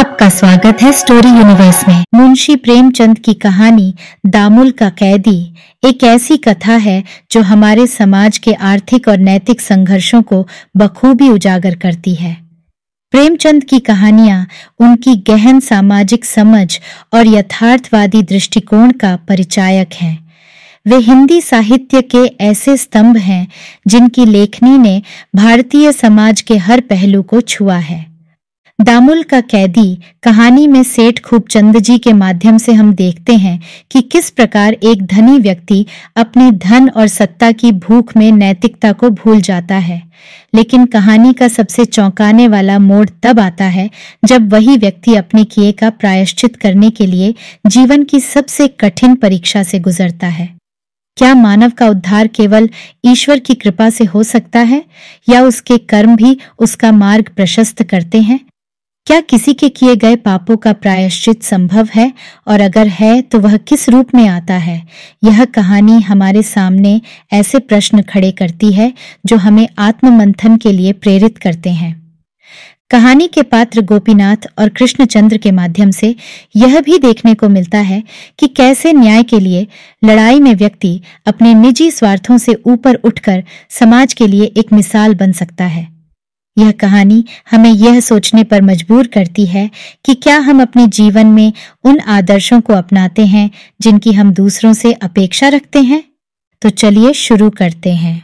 आपका स्वागत है स्टोरी यूनिवर्स में। मुंशी प्रेमचंद की कहानी दामुल का कैदी एक ऐसी कथा है जो हमारे समाज के आर्थिक और नैतिक संघर्षों को बखूबी उजागर करती है। प्रेमचंद की कहानियां उनकी गहन सामाजिक समझ और यथार्थवादी दृष्टिकोण का परिचायक हैं। वे हिंदी साहित्य के ऐसे स्तंभ हैं जिनकी लेखनी ने भारतीय समाज के हर पहलू को छुआ है। दामुल का कैदी कहानी में सेठ खूबचंद जी के माध्यम से हम देखते हैं कि किस प्रकार एक धनी व्यक्ति अपने धन और सत्ता की भूख में नैतिकता को भूल जाता है। लेकिन कहानी का सबसे चौंकाने वाला मोड़ तब आता है जब वही व्यक्ति अपने किए का प्रायश्चित करने के लिए जीवन की सबसे कठिन परीक्षा से गुजरता है। क्या मानव का उद्धार केवल ईश्वर की कृपा से हो सकता है या उसके कर्म भी उसका मार्ग प्रशस्त करते हैं? क्या किसी के किए गए पापों का प्रायश्चित संभव है, और अगर है तो वह किस रूप में आता है? यह कहानी हमारे सामने ऐसे प्रश्न खड़े करती है जो हमें आत्ममंथन के लिए प्रेरित करते हैं। कहानी के पात्र गोपीनाथ और कृष्णचंद्र के माध्यम से यह भी देखने को मिलता है कि कैसे न्याय के लिए लड़ाई में व्यक्ति अपने निजी स्वार्थों से ऊपर उठकर समाज के लिए एक मिसाल बन सकता है। यह कहानी हमें यह सोचने पर मजबूर करती है कि क्या हम अपने जीवन में उन आदर्शों को अपनाते हैं जिनकी हम दूसरों से अपेक्षा रखते हैं। तो चलिए शुरू करते हैं।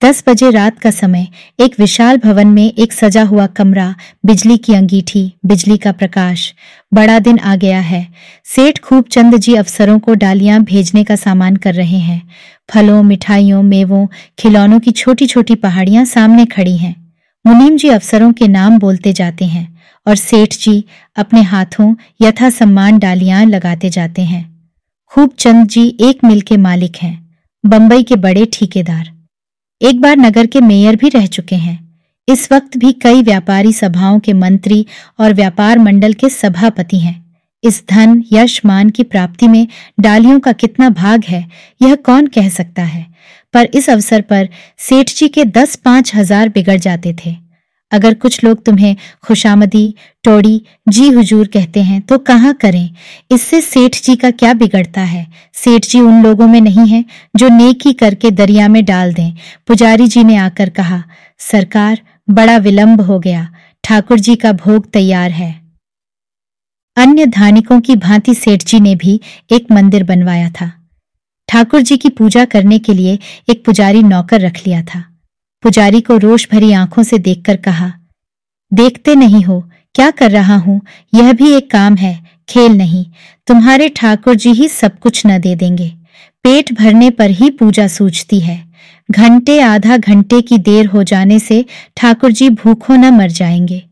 10 बजे रात का समय। एक विशाल भवन में एक सजा हुआ कमरा, बिजली की अंगीठी, बिजली का प्रकाश। बड़ा दिन आ गया है। सेठ खूबचंद जी अफसरों को डालियां भेजने का सामान कर रहे हैं। फलों, मिठाइयों, मेवों, खिलौनों की छोटी छोटी पहाड़ियां सामने खड़ी हैं। मुनीम जी अफसरों के नाम बोलते जाते हैं और सेठ जी अपने हाथों यथा सम्मान डालियां लगाते जाते हैं। खूबचंद जी एक मिल के मालिक हैं, बंबई के बड़े ठेकेदार। एक बार नगर के मेयर भी रह चुके हैं। इस वक्त भी कई व्यापारी सभाओं के मंत्री और व्यापार मंडल के सभापति हैं। इस धन, यश, मान की प्राप्ति में डालियों का कितना भाग है यह कौन कह सकता है, पर इस अवसर पर सेठ जी के 10-5 हजार बिगड़ जाते थे। अगर कुछ लोग तुम्हें खुशामदी, टोड़ी, जी हुजूर कहते हैं तो कहाँ करें, इससे सेठ जी का क्या बिगड़ता है। सेठ जी उन लोगों में नहीं है जो नेकी करके दरिया में डाल दें। पुजारी जी ने आकर कहा, सरकार बड़ा विलंब हो गया, ठाकुर जी का भोग तैयार है। अन्य धानिकों की भांति सेठ जी ने भी एक मंदिर बनवाया था। ठाकुर जी की पूजा करने के लिए एक पुजारी नौकर रख लिया था। पुजारी को रोष भरी आंखों से देखकर कहा, देखते नहीं हो क्या कर रहा हूं, यह भी एक काम है, खेल नहीं। तुम्हारे ठाकुर जी ही सब कुछ न दे देंगे। पेट भरने पर ही पूजा सूझती है। घंटे आधा घंटे की देर हो जाने से ठाकुर जी भूखों न मर जाएंगे।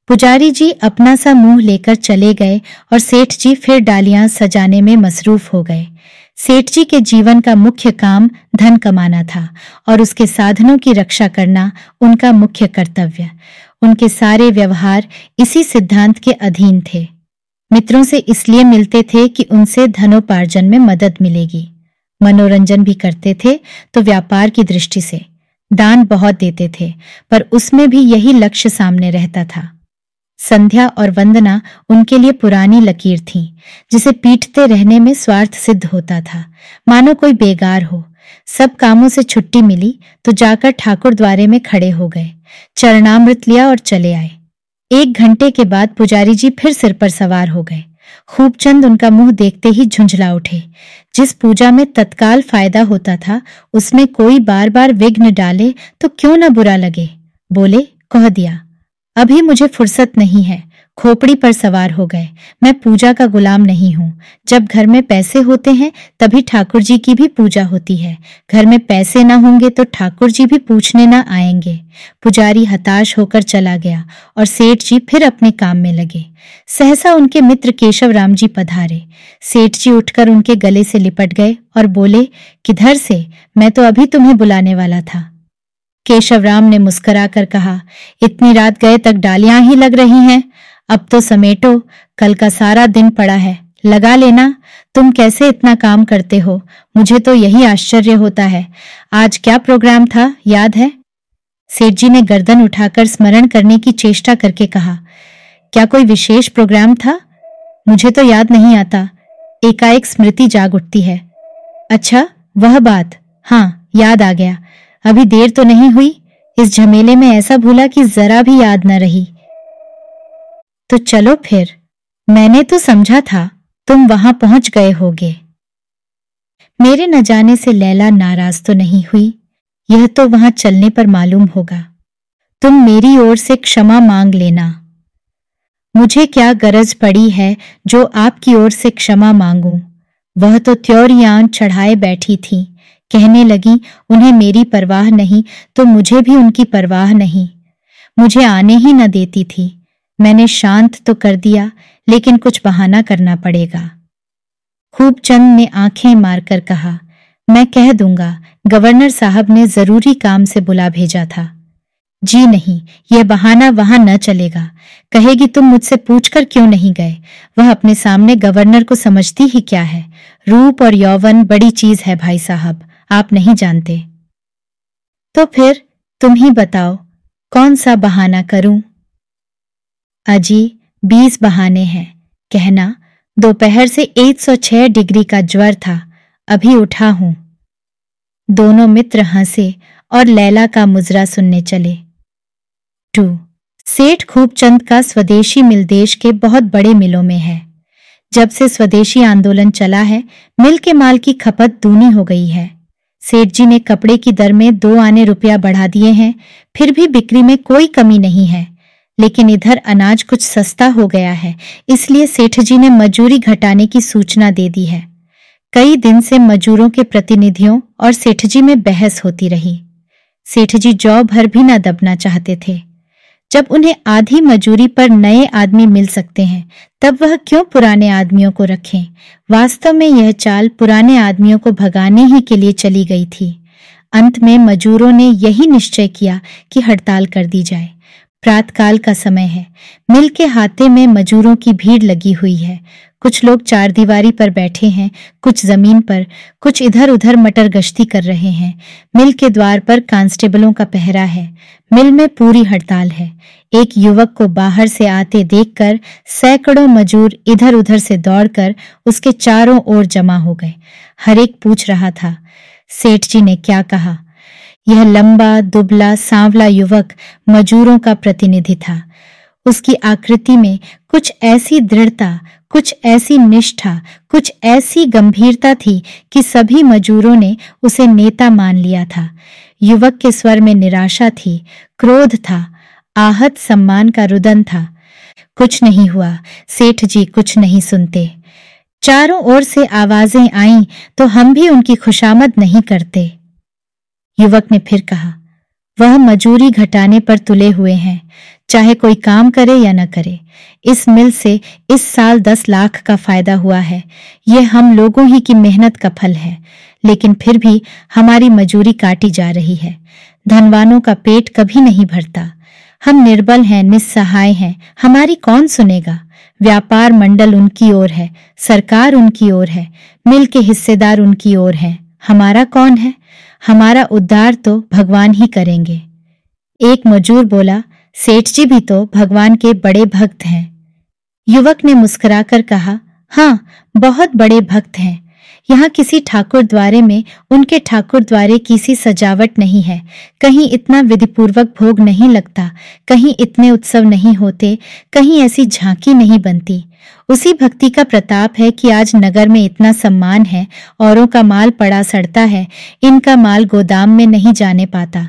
पुजारी जी अपना सा मुंह लेकर चले गए और सेठ जी फिर डालियां सजाने में मसरूफ हो गए। सेठ जी के जीवन का मुख्य काम धन कमाना था और उसके साधनों की रक्षा करना उनका मुख्य कर्तव्य। उनके सारे व्यवहार इसी सिद्धांत के अधीन थे। मित्रों से इसलिए मिलते थे कि उनसे धनोपार्जन में मदद मिलेगी। मनोरंजन भी करते थे तो व्यापार की दृष्टि से। दान बहुत देते थे पर उसमें भी यही लक्ष्य सामने रहता था। संध्या और वंदना उनके लिए पुरानी लकीर थी, जिसे पीटते रहने में स्वार्थ सिद्ध होता था, मानो कोई बेगार हो। सब कामों से छुट्टी मिली तो जाकर ठाकुर द्वारे में खड़े हो गए, चरणामृत लिया और चले आए। 1 घंटे के बाद पुजारी जी फिर सिर पर सवार हो गए। खूबचंद उनका मुंह देखते ही झुंझला उठे। जिस पूजा में तत्काल फायदा होता था उसमें कोई बार बार विघ्न डाले तो क्यों न बुरा लगे। बोले, कह दिया, अभी मुझे फुर्सत नहीं है। खोपड़ी पर सवार हो गए। मैं पूजा का गुलाम नहीं हूं। जब घर में पैसे होते हैं तभी ठाकुर जी की भी पूजा होती है। घर में पैसे न होंगे तो ठाकुर जी भी पूछने न आएंगे। पुजारी हताश होकर चला गया और सेठ जी फिर अपने काम में लगे। सहसा उनके मित्र केशव राम जी पधारे। सेठ जी उठकर उनके गले से लिपट गए और बोले, किधर से? मैं तो अभी तुम्हें बुलाने वाला था। केशवराम ने मुस्कुराकर कहा, इतनी रात गए तक डालियां ही लग रही हैं। अब तो समेटो, कल का सारा दिन पड़ा है, लगा लेना। तुम कैसे इतना काम करते हो, मुझे तो यही आश्चर्य होता है। आज क्या प्रोग्राम था, याद है? सेठ जी ने गर्दन उठाकर स्मरण करने की चेष्टा करके कहा, क्या कोई विशेष प्रोग्राम था? मुझे तो याद नहीं आता। एकाएक स्मृति जाग उठती है। अच्छा, वह बात, हाँ याद आ गया। अभी देर तो नहीं हुई? इस झमेले में ऐसा भूला कि जरा भी याद न रही। तो चलो फिर। मैंने तो समझा था तुम वहां पहुंच गए होगे। मेरे न जाने से लैला नाराज तो नहीं हुई, यह तो वहां चलने पर मालूम होगा। तुम मेरी ओर से क्षमा मांग लेना। मुझे क्या गरज पड़ी है जो आपकी ओर से क्षमा मांगूं? वह तो त्योरियां चढ़ाए बैठी थी, कहने लगी उन्हें मेरी परवाह नहीं तो मुझे भी उनकी परवाह नहीं। मुझे आने ही न देती थी। मैंने शांत तो कर दिया, लेकिन कुछ बहाना करना पड़ेगा। खूबचंद ने आंखें मारकर कहा, मैं कह दूंगा, गवर्नर साहब ने जरूरी काम से बुला भेजा था। जी नहीं, यह बहाना वहां न चलेगा। कहेगी तुम मुझसे पूछकर क्यों नहीं गए। वह अपने सामने गवर्नर को समझती ही क्या है। रूप और यौवन बड़ी चीज है भाई साहब, आप नहीं जानते। तो फिर तुम ही बताओ, कौन सा बहाना करूं? अजी 20 बहाने हैं। कहना, दोपहर से 106 डिग्री का ज्वर था, अभी उठा हूं। दोनों मित्र हंसे और लैला का मुजरा सुनने चले। 2. सेठ खूबचंद का स्वदेशी मिल देश के बहुत बड़े मिलों में है। जब से स्वदेशी आंदोलन चला है, मिल के माल की खपत दूनी हो गई है। सेठ जी ने कपड़े की दर में 2 आने रुपया बढ़ा दिए हैं, फिर भी बिक्री में कोई कमी नहीं है। लेकिन इधर अनाज कुछ सस्ता हो गया है, इसलिए सेठ जी ने मजूरी घटाने की सूचना दे दी है। कई दिन से मजूरों के प्रतिनिधियों और सेठ जी में बहस होती रही। सेठ जी जौ भर भी न दबना चाहते थे। जब उन्हें आधी मजूरी पर नए आदमी मिल सकते हैं, तब वह क्यों पुराने आदमियों को रखें? वास्तव में यह चाल पुराने आदमियों को भगाने ही के लिए चली गई थी। अंत में मजूरों ने यही निश्चय किया कि हड़ताल कर दी जाए। प्रातकाल का समय है। मिल के हाथे में मजूरों की भीड़ लगी हुई है। कुछ लोग चारदीवारी पर बैठे हैं, कुछ जमीन पर, कुछ इधर उधर मटर गश्ती कर रहे हैं। मिल के द्वार पर कांस्टेबलों का पहरा है। मिल में पूरी हड़ताल है। एक युवक को बाहर से आते देखकर सैकड़ों मजूर इधर उधर से दौड़कर उसके चारों ओर जमा हो गए। हर एक पूछ रहा था, सेठ जी ने क्या कहा? यह लंबा दुबला सांवला युवक मजूरों का प्रतिनिधि था। उसकी आकृति में कुछ ऐसी दृढ़ता, कुछ ऐसी निष्ठा, कुछ ऐसी गंभीरता थी कि सभी मजूरों ने उसे नेता मान लिया था। युवक के स्वर में निराशा थी, क्रोध था, आहत सम्मान का रुदन था। कुछ नहीं हुआ, सेठ जी कुछ नहीं सुनते। चारों ओर से आवाजें आईं तो हम भी उनकी खुशामद नहीं करते। युवक ने फिर कहा, वह मजूरी घटाने पर तुले हुए हैं, चाहे कोई काम करे या न करे। इस मिल से इस साल 10 लाख का फायदा हुआ है। यह हम लोगों ही की मेहनत का फल है, लेकिन फिर भी हमारी मजूरी काटी जा रही है। धनवानों का पेट कभी नहीं भरता। हम निर्बल हैं, निस्सहाय हैं, हमारी कौन सुनेगा? व्यापार मंडल उनकी ओर है, सरकार उनकी ओर है, मिल के हिस्सेदार उनकी ओर हैं। हमारा कौन है? हमारा उद्धार तो भगवान ही करेंगे। एक मजूर बोला, सेठ जी भी तो भगवान के बड़े भक्त हैं। युवक ने मुस्कुराकर कहा, हाँ, बहुत बड़े भक्त हैं। यहाँ किसी ठाकुर द्वारे में उनके ठाकुर द्वारे की सी सजावट नहीं है। कहीं इतना विधिपूर्वक भोग नहीं लगता, कहीं इतने उत्सव नहीं होते, कहीं ऐसी झांकी नहीं बनती। उसी भक्ति का प्रताप है कि आज नगर में इतना सम्मान है। औरों का माल पड़ा सड़ता है, इनका माल गोदाम में नहीं जाने पाता।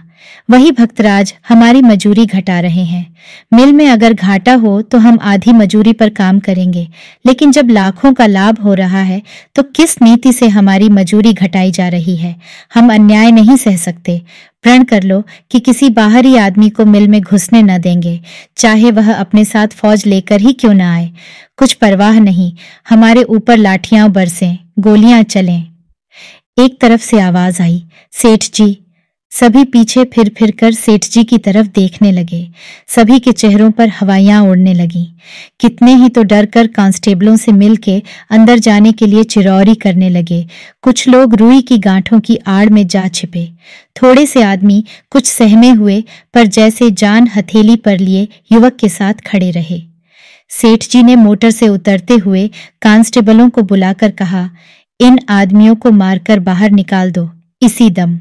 वही भक्तराज हमारी मजूरी घटा रहे हैं। मिल में अगर घाटा हो तो हम आधी मजूरी पर काम करेंगे, लेकिन जब लाखों का लाभ हो रहा है तो किस नीति से हमारी मजूरी घटाई जा रही है? हम अन्याय नहीं सह सकते। प्रण कर लो कि किसी बाहरी आदमी को मिल में घुसने न देंगे, चाहे वह अपने साथ फौज लेकर ही क्यों न आए। कुछ परवाह नहीं, हमारे ऊपर लाठियां बरसें, गोलियां चलें। एक तरफ से आवाज आई, सेठ जी। सभी पीछे फिर फिर कर सेठ जी की तरफ देखने लगे। सभी के चेहरों पर हवाइयां उड़ने लगीं। कितने ही तो डर कर कांस्टेबलों से मिलके अंदर जाने के लिए चिरौरी करने लगे। कुछ लोग रुई की गांठों की आड़ में जा छिपे। थोड़े से आदमी कुछ सहमे हुए पर जैसे जान हथेली पर लिए युवक के साथ खड़े रहे। सेठ जी ने मोटर से उतरते हुए कांस्टेबलों को बुलाकर कहा, इन आदमियों को मारकर बाहर निकाल दो इसी दम।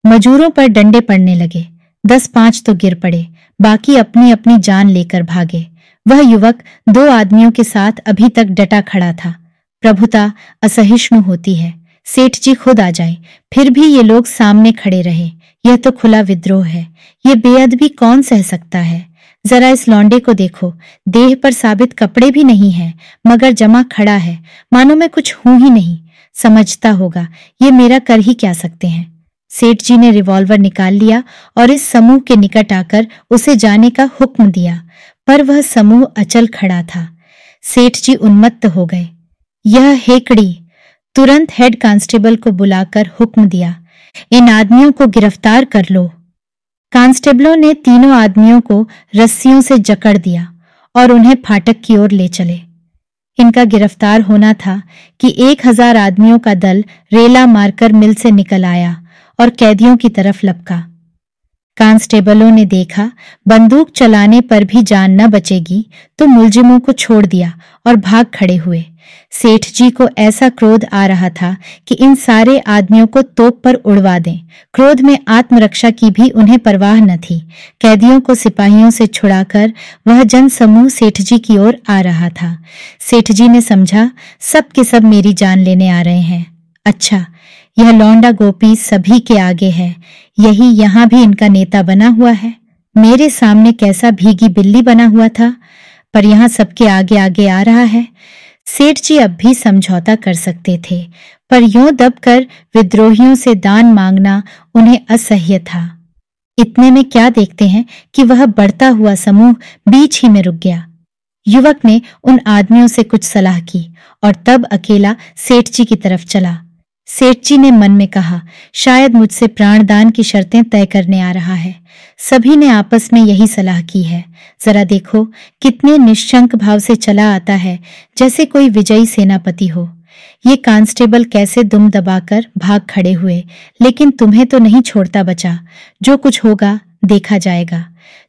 मजूरों पर डंडे पड़ने लगे। 10-5 तो गिर पड़े, बाकी अपनी अपनी जान लेकर भागे। वह युवक 2 आदमियों के साथ अभी तक डटा खड़ा था। प्रभुता असहिष्णु होती है। सेठ जी खुद आ जाए, फिर भी ये लोग सामने खड़े रहे। यह तो खुला विद्रोह है। ये बेअदबी कौन सह सकता है? जरा इस लौंडे को देखो, देह पर साबित कपड़े भी नहीं है, मगर जमा खड़ा है, मानो मैं कुछ हूं ही नहीं। समझता होगा ये मेरा कर ही क्या सकते हैं। सेठ जी ने रिवॉल्वर निकाल लिया और इस समूह के निकट आकर उसे जाने का हुक्म दिया, पर वह समूह अचल खड़ा था। सेठ जी उन्मत्त हो गए। यह हेकड़ी! तुरंत हेड कांस्टेबल को बुलाकर हुक्म दिया, इन आदमियों को गिरफ्तार कर लो। कांस्टेबलों ने तीनों आदमियों को रस्सियों से जकड़ दिया और उन्हें फाटक की ओर ले चले। इनका गिरफ्तार होना था कि 1000 आदमियों का दल रेला मारकर मिल से निकल आया और कैदियों की तरफ लपका। कांस्टेबलों ने देखा बंदूक चलाने पर भी जान न बचेगी, तो मुलजिमों को छोड़ दिया और भाग खड़े हुए। सेठ जी को ऐसा क्रोध आ रहा था कि इन सारे आदमियों को तोप पर उड़वा दें। क्रोध में आत्मरक्षा की भी उन्हें परवाह न थी। कैदियों को सिपाहियों से छुड़ाकर वह जनसमूह सेठ जी की ओर आ रहा था। सेठ जी ने समझा, सब के सब मेरी जान लेने आ रहे हैं। अच्छा, यह लौंडा गोपी सभी के आगे है, यही यहाँ भी इनका नेता बना हुआ है। मेरे सामने कैसा भीगी बिल्ली बना हुआ था, पर यहाँ सबके आगे आगे आ रहा है। सेठ जी अब भी समझौता कर सकते थे, पर यूं दबकर विद्रोहियों से दान मांगना उन्हें असह्य था। इतने में क्या देखते हैं कि वह बढ़ता हुआ समूह बीच ही में रुक गया। युवक ने उन आदमियों से कुछ सलाह की और तब अकेला सेठ जी की तरफ चला। सेठ जी ने मन में कहा, शायद मुझसे प्राणदान की शर्तें तय करने आ रहा है। सभी ने आपस में यही सलाह की है। जरा देखो कितने निश्शंक भाव से चला आता है, जैसे कोई विजयी सेनापति हो। ये कांस्टेबल कैसे दुम दबाकर भाग खड़े हुए, लेकिन तुम्हें तो नहीं छोड़ता बचा। जो कुछ होगा देखा जाएगा।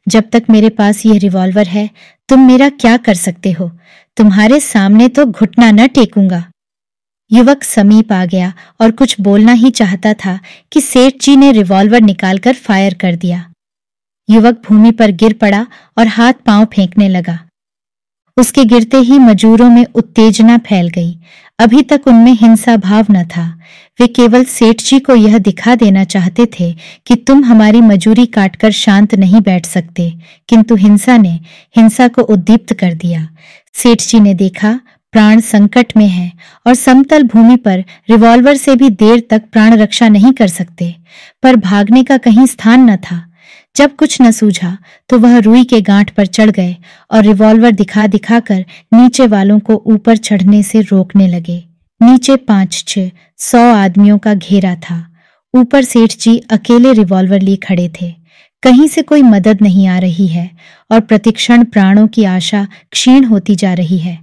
जब तक मेरे पास यह रिवॉल्वर है, तुम मेरा क्या कर सकते हो? तुम्हारे सामने तो घुटना न टेकूंगा। युवक समीप आ गया और कुछ बोलना ही चाहता था कि सेठ जी ने रिवॉल्वर निकालकर फायर कर दिया। युवक भूमि पर गिर पड़ा और हाथ पांव फेंकने लगा। उसके गिरते ही मजूरों में उत्तेजना फैल गई। अभी तक उनमें हिंसा भाव न था। वे केवल सेठ जी को यह दिखा देना चाहते थे कि तुम हमारी मजूरी काटकर शांत नहीं बैठ सकते, किंतु हिंसा ने हिंसा को उद्दीप्त कर दिया। सेठ जी ने देखा प्राण संकट में है और समतल भूमि पर रिवॉल्वर से भी देर तक प्राण रक्षा नहीं कर सकते, पर भागने का कहीं स्थान न था। जब कुछ न सूझा तो वह रुई के गांठ पर चढ़ गए और रिवॉल्वर दिखा दिखाकर नीचे वालों को ऊपर चढ़ने से रोकने लगे। नीचे 500-600 आदमियों का घेरा था। ऊपर सेठ जी अकेले रिवॉल्वर लिए खड़े थे। कहीं से कोई मदद नहीं आ रही है और प्रतिक्षण प्राणों की आशा क्षीण होती जा रही है।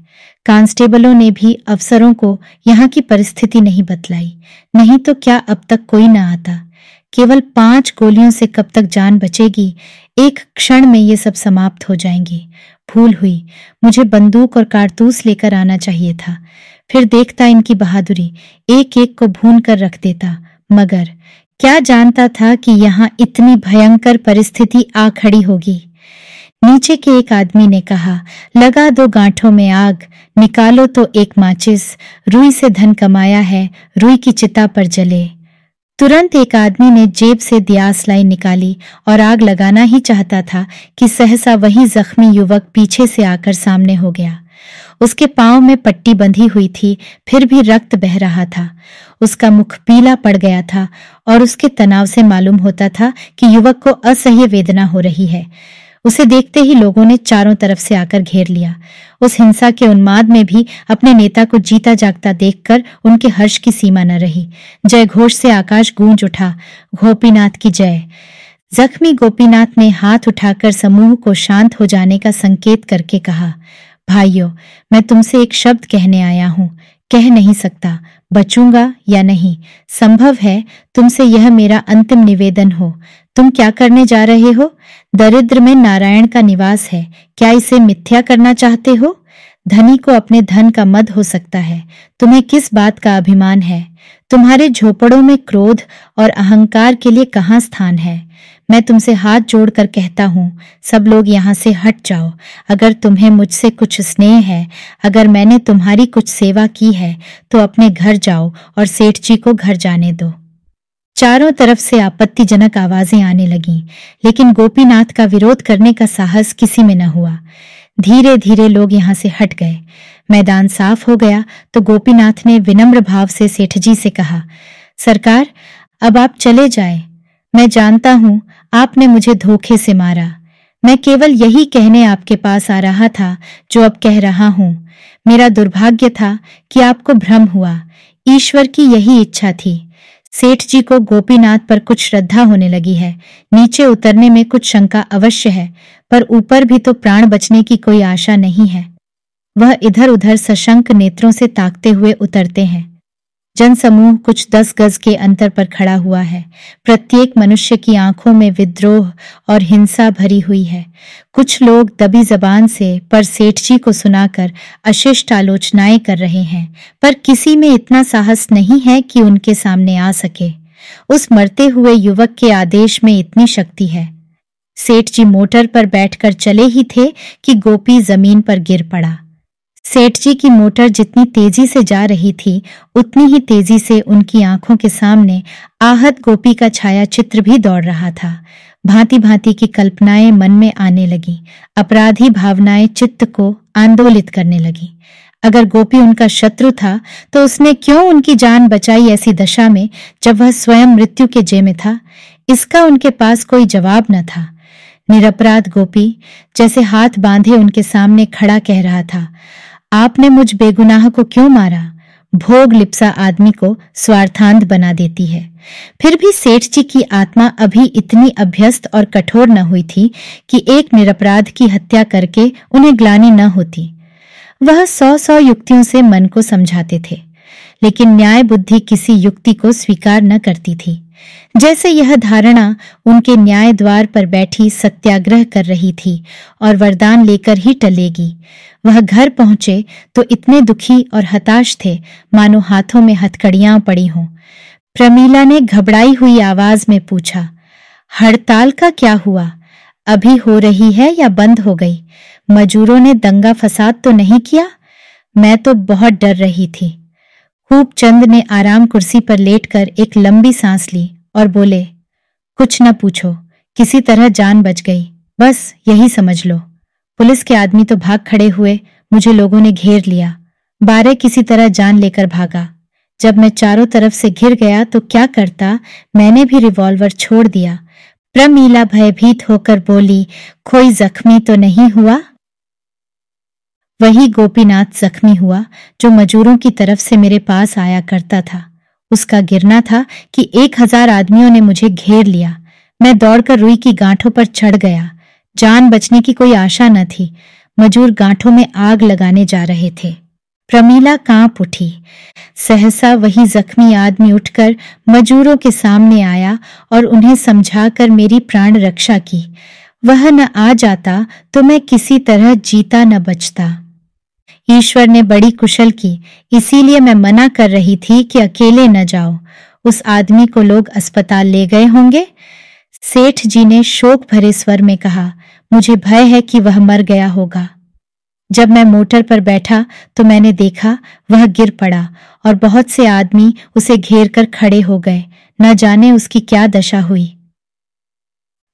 कांस्टेबलों ने भी अफसरों को यहाँ की परिस्थिति नहीं बतलाई, नहीं तो क्या अब तक कोई न आता। केवल 5 गोलियों से कब तक जान बचेगी? एक क्षण में ये सब समाप्त हो जाएंगी। भूल हुई, मुझे बंदूक और कारतूस लेकर आना चाहिए था। फिर देखता इनकी बहादुरी, एक एक को भून कर रख देता। मगर क्या जानता था कि यहाँ इतनी भयंकर परिस्थिति आ खड़ी होगी। नीचे के एक आदमी ने कहा, लगा दो गांठों में आग, निकालो तो एक माचिस, रुई से धन कमाया है, रुई की चिता पर जले। तुरंत एक आदमी ने जेब से दियासलाई निकाली और आग लगाना ही चाहता था कि सहसा वही जख्मी युवक पीछे से आकर सामने हो गया। उसके पांव में पट्टी बंधी हुई थी, फिर भी रक्त बह रहा था। उसका मुख पीला पड़ गया था और उसके तनाव से मालूम होता था कि युवक को असह्य वेदना हो रही है। उसे देखते ही लोगों ने चारों तरफ से आकर घेर लिया। उस हिंसा के उन्माद में भी अपने नेता को जीता जागता देखकर उनके हर्ष की सीमा न रही। जय घोष से आकाश गूंज उठा, गोपीनाथ की जय। जख्मी गोपीनाथ ने हाथ उठाकर समूह को शांत हो जाने का संकेत करके कहा, भाइयों, मैं तुमसे एक शब्द कहने आया हूं। कह नहीं सकता बचूंगा या नहीं। संभव है तुमसे यह मेरा अंतिम निवेदन हो। तुम क्या करने जा रहे हो? दरिद्र में नारायण का निवास है, क्या इसे मिथ्या करना चाहते हो? धनी को अपने धन का मद हो सकता है, तुम्हें किस बात का अभिमान है? तुम्हारे झोपड़ों में क्रोध और अहंकार के लिए कहाँ स्थान है? मैं तुमसे हाथ जोड़कर कहता हूँ, सब लोग यहाँ से हट जाओ। अगर तुम्हें मुझसे कुछ स्नेह है, अगर मैंने तुम्हारी कुछ सेवा की है, तो अपने घर जाओ और सेठ जी को घर जाने दो। चारों तरफ से आपत्तिजनक आवाजें आने लगीं, लेकिन गोपीनाथ का विरोध करने का साहस किसी में न हुआ। धीरे धीरे लोग यहाँ से हट गए। मैदान साफ हो गया तो गोपीनाथ ने विनम्र भाव से सेठ जी से कहा, सरकार, अब आप चले जाएं। मैं जानता हूं आपने मुझे धोखे से मारा। मैं केवल यही कहने आपके पास आ रहा था जो अब कह रहा हूं। मेरा दुर्भाग्य था कि आपको भ्रम हुआ। ईश्वर की यही इच्छा थी। सेठ जी को गोपीनाथ पर कुछ श्रद्धा होने लगी है। नीचे उतरने में कुछ शंका अवश्य है, पर ऊपर भी तो प्राण बचने की कोई आशा नहीं है। वह इधर उधर सशंक नेत्रों से ताकते हुए उतरते हैं। जनसमूह कुछ 10 गज के अंतर पर खड़ा हुआ है। प्रत्येक मनुष्य की आंखों में विद्रोह और हिंसा भरी हुई है। कुछ लोग दबी जबान से पर सेठ जी को सुनाकर अशिष्ट आलोचनाएं कर रहे हैं, पर किसी में इतना साहस नहीं है कि उनके सामने आ सके। उस मरते हुए युवक के आदेश में इतनी शक्ति है। सेठ जी मोटर पर बैठकर चले ही थे कि गोपी जमीन पर गिर पड़ा। सेठ जी की मोटर जितनी तेजी से जा रही थी, उतनी ही तेजी से उनकी आंखों के सामने आहत गोपी का छाया चित्र भी दौड़ रहा था। भांति भांति की कल्पनाएं मन में आने लगी। अपराधी भावनाएं चित्त को आंदोलित करने लगी। अगर गोपी उनका शत्रु था तो उसने क्यों उनकी जान बचाई ऐसी दशा में जब वह स्वयं मृत्यु के जे में था? इसका उनके पास कोई जवाब न था। निरपराध गोपी जैसे हाथ बांधे उनके सामने खड़ा कह रहा था, आपने मुझ बेगुनाह को क्यों मारा? भोग लिप्सा आदमी को स्वार्थांध बना देती है। फिर भी सेठ जी की आत्मा अभी इतनी अभ्यस्त और कठोर न हुई थी कि एक निरपराध की हत्या करके उन्हें ग्लानि न होती। वह 100 युक्तियों से मन को समझाते थे, लेकिन न्याय बुद्धि किसी युक्ति को स्वीकार न करती थी। जैसे यह धारणा उनके न्याय द्वार पर बैठी सत्याग्रह कर रही थी और वरदान लेकर ही टलेगी। वह घर पहुंचे तो इतने दुखी और हताश थे मानो हाथों में हथकड़ियां पड़ी हों। प्रमीला ने घबराई हुई आवाज में पूछा, हड़ताल का क्या हुआ? अभी हो रही है या बंद हो गई? मजूरों ने दंगा फसाद तो नहीं किया? मैं तो बहुत डर रही थी। खूबचंद ने आराम कुर्सी पर लेटकर एक लंबी सांस ली और बोले, कुछ न पूछो, किसी तरह जान बच गई, बस यही समझ लो। पुलिस के आदमी तो भाग खड़े हुए, मुझे लोगों ने घेर लिया। बारे किसी तरह जान लेकर भागा। जब मैं चारों तरफ से घिर गया तो क्या करता, मैंने भी रिवॉल्वर छोड़ दिया। प्रमीला भयभीत होकर बोली, कोई जख्मी तो नहीं हुआ? वही गोपीनाथ जख्मी हुआ जो मजूरों की तरफ से मेरे पास आया करता था। उसका गिरना था कि 1000 आदमियों ने मुझे घेर लिया। मैं दौड़कर रुई की गांठों पर चढ़ गया। जान बचने की कोई आशा न थी। मजूर गांठों में आग लगाने जा रहे थे। प्रमीला कांप उठी। सहसा वही जख्मी आदमी उठकर मजूरों के सामने आया और उन्हें समझाकर मेरी प्राण रक्षा की। वह न आ जाता तो मैं किसी तरह जीता न बचता। ईश्वर ने बड़ी कुशल की, इसीलिए मैं मना कर रही थी कि अकेले न जाओ। उस आदमी को लोग अस्पताल ले गए होंगे। सेठ जी ने शोक भरे स्वर में कहा, मुझे भय है कि वह मर गया होगा। जब मैं मोटर पर बैठा तो मैंने देखा वह गिर पड़ा और बहुत से आदमी उसे घेर कर खड़े हो गए। न जाने उसकी क्या दशा हुई।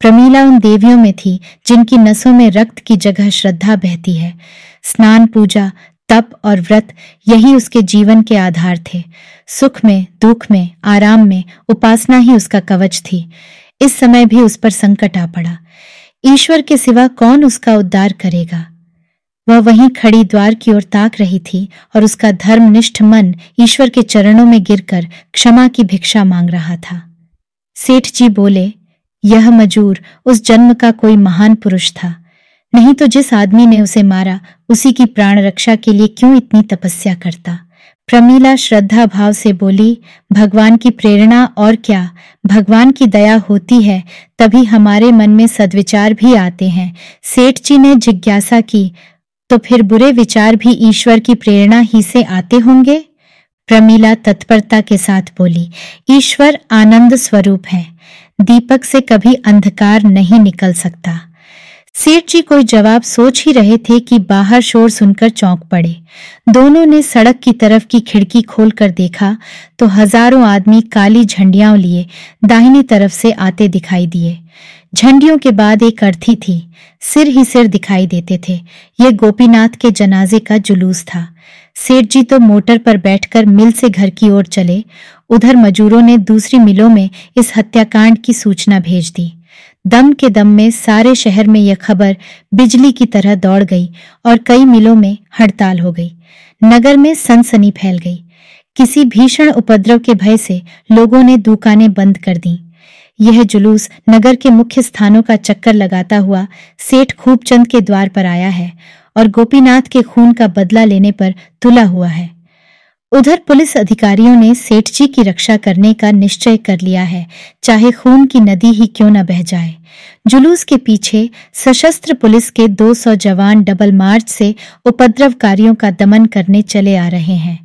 प्रमीला उन देवियों में थी जिनकी नसों में रक्त की जगह श्रद्धा बहती है। स्नान, पूजा, तप और व्रत यही उसके जीवन के आधार थे। सुख में, दुख में, आराम में उपासना ही उसका कवच थी। इस समय भी उस पर संकट आ पड़ा। ईश्वर के सिवा कौन उसका उद्धार करेगा? वह वहीं खड़ी द्वार की ओर ताक रही थी और उसका धर्मनिष्ठ मन ईश्वर के चरणों में गिरकर क्षमा की भिक्षा मांग रहा था। सेठ जी बोले, यह मजूर उस जन्म का कोई महान पुरुष था, नहीं तो जिस आदमी ने उसे मारा उसी की प्राण रक्षा के लिए क्यों इतनी तपस्या करता। प्रमीला श्रद्धा भाव से बोली, भगवान की प्रेरणा और क्या, भगवान की दया होती है तभी हमारे मन में सद्विचार भी आते हैं। सेठ जी ने जिज्ञासा की, तो फिर बुरे विचार भी ईश्वर की प्रेरणा ही से आते होंगे? प्रमीला तत्परता के साथ बोली, ईश्वर आनंद स्वरूप है, दीपक से कभी अंधकार नहीं निकल सकता। सेठ जी कोई जवाब सोच ही रहे थे कि बाहर शोर सुनकर चौंक पड़े। दोनों ने सड़क की तरफ की खिड़की खोलकर देखा तो हजारों आदमी काली झंडियां लिए दाहिनी तरफ से आते दिखाई दिए। झंडियों के बाद एक अर्थी थी, सिर ही सिर दिखाई देते थे। ये गोपीनाथ के जनाजे का जुलूस था। सेठ जी तो मोटर पर बैठकर मिल से घर की ओर चले। उधर मजूरों ने दूसरी मिलों में इस हत्याकांड की सूचना भेज दी। दम के दम में सारे शहर में यह खबर बिजली की तरह दौड़ गई और कई मिलों में हड़ताल हो गई। नगर में सनसनी फैल गई। किसी भीषण उपद्रव के भय से लोगों ने दुकानें बंद कर दी। यह जुलूस नगर के मुख्य स्थानों का चक्कर लगाता हुआ सेठ खूबचंद के द्वार पर आया है और गोपीनाथ के खून का बदला लेने पर तुला हुआ है। उधर पुलिस अधिकारियों ने सेठ जी की रक्षा करने का निश्चय कर लिया है, चाहे खून की नदी ही क्यों न बह जाए। जुलूस के पीछे सशस्त्र पुलिस के 200 जवान डबल मार्च से उपद्रवकारियों का दमन करने चले आ रहे हैं।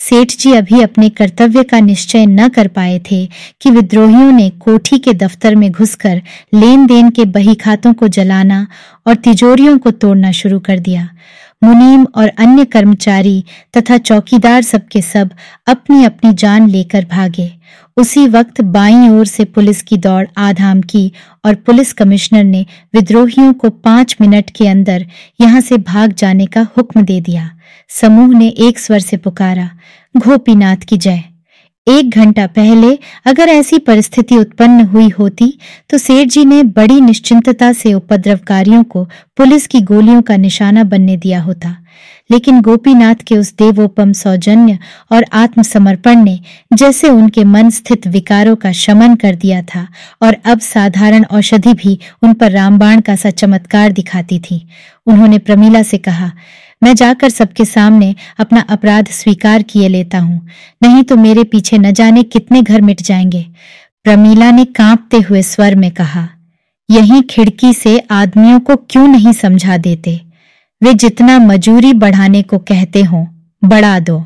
सेठ जी अभी अपने कर्तव्य का निश्चय न कर पाए थे कि विद्रोहियों ने कोठी के दफ्तर में घुसकर लेन देन के बही खातों को जलाना और तिजोरियों को तोड़ना शुरू कर दिया। मुनीम और अन्य कर्मचारी तथा चौकीदार सबके सब अपनी अपनी जान लेकर भागे। उसी वक्त बाईं ओर से पुलिस की दौड़ आधाम की और पुलिस कमिश्नर ने विद्रोहियों को 5 मिनट के अंदर यहां से भाग जाने का हुक्म दे दिया। समूह ने एक स्वर से पुकारा, गोपीनाथ की जय। 1 घंटा पहले अगर ऐसी परिस्थिति उत्पन्न हुई होती तो सेठ जी ने बड़ी निश्चिंतता से उपद्रवकारियों को पुलिस की गोलियों का निशाना बनने दिया होता, लेकिन गोपीनाथ के उस देवोपम सौजन्य और आत्मसमर्पण ने जैसे उनके मन स्थित विकारों का शमन कर दिया था और अब साधारण औषधि भी उन पर रामबाण का सा चमत्कार दिखाती थी। उन्होंने प्रमीला से कहा, मैं जाकर सबके सामने अपना अपराध स्वीकार किए लेता हूं, नहीं तो मेरे पीछे न जाने कितने घर मिट जाएंगे। प्रमीला ने कांपते हुए स्वर में कहा, यहीं खिड़की से आदमियों को क्यों नहीं समझा देते? वे जितना मजूरी बढ़ाने को कहते हों, बढ़ा दो।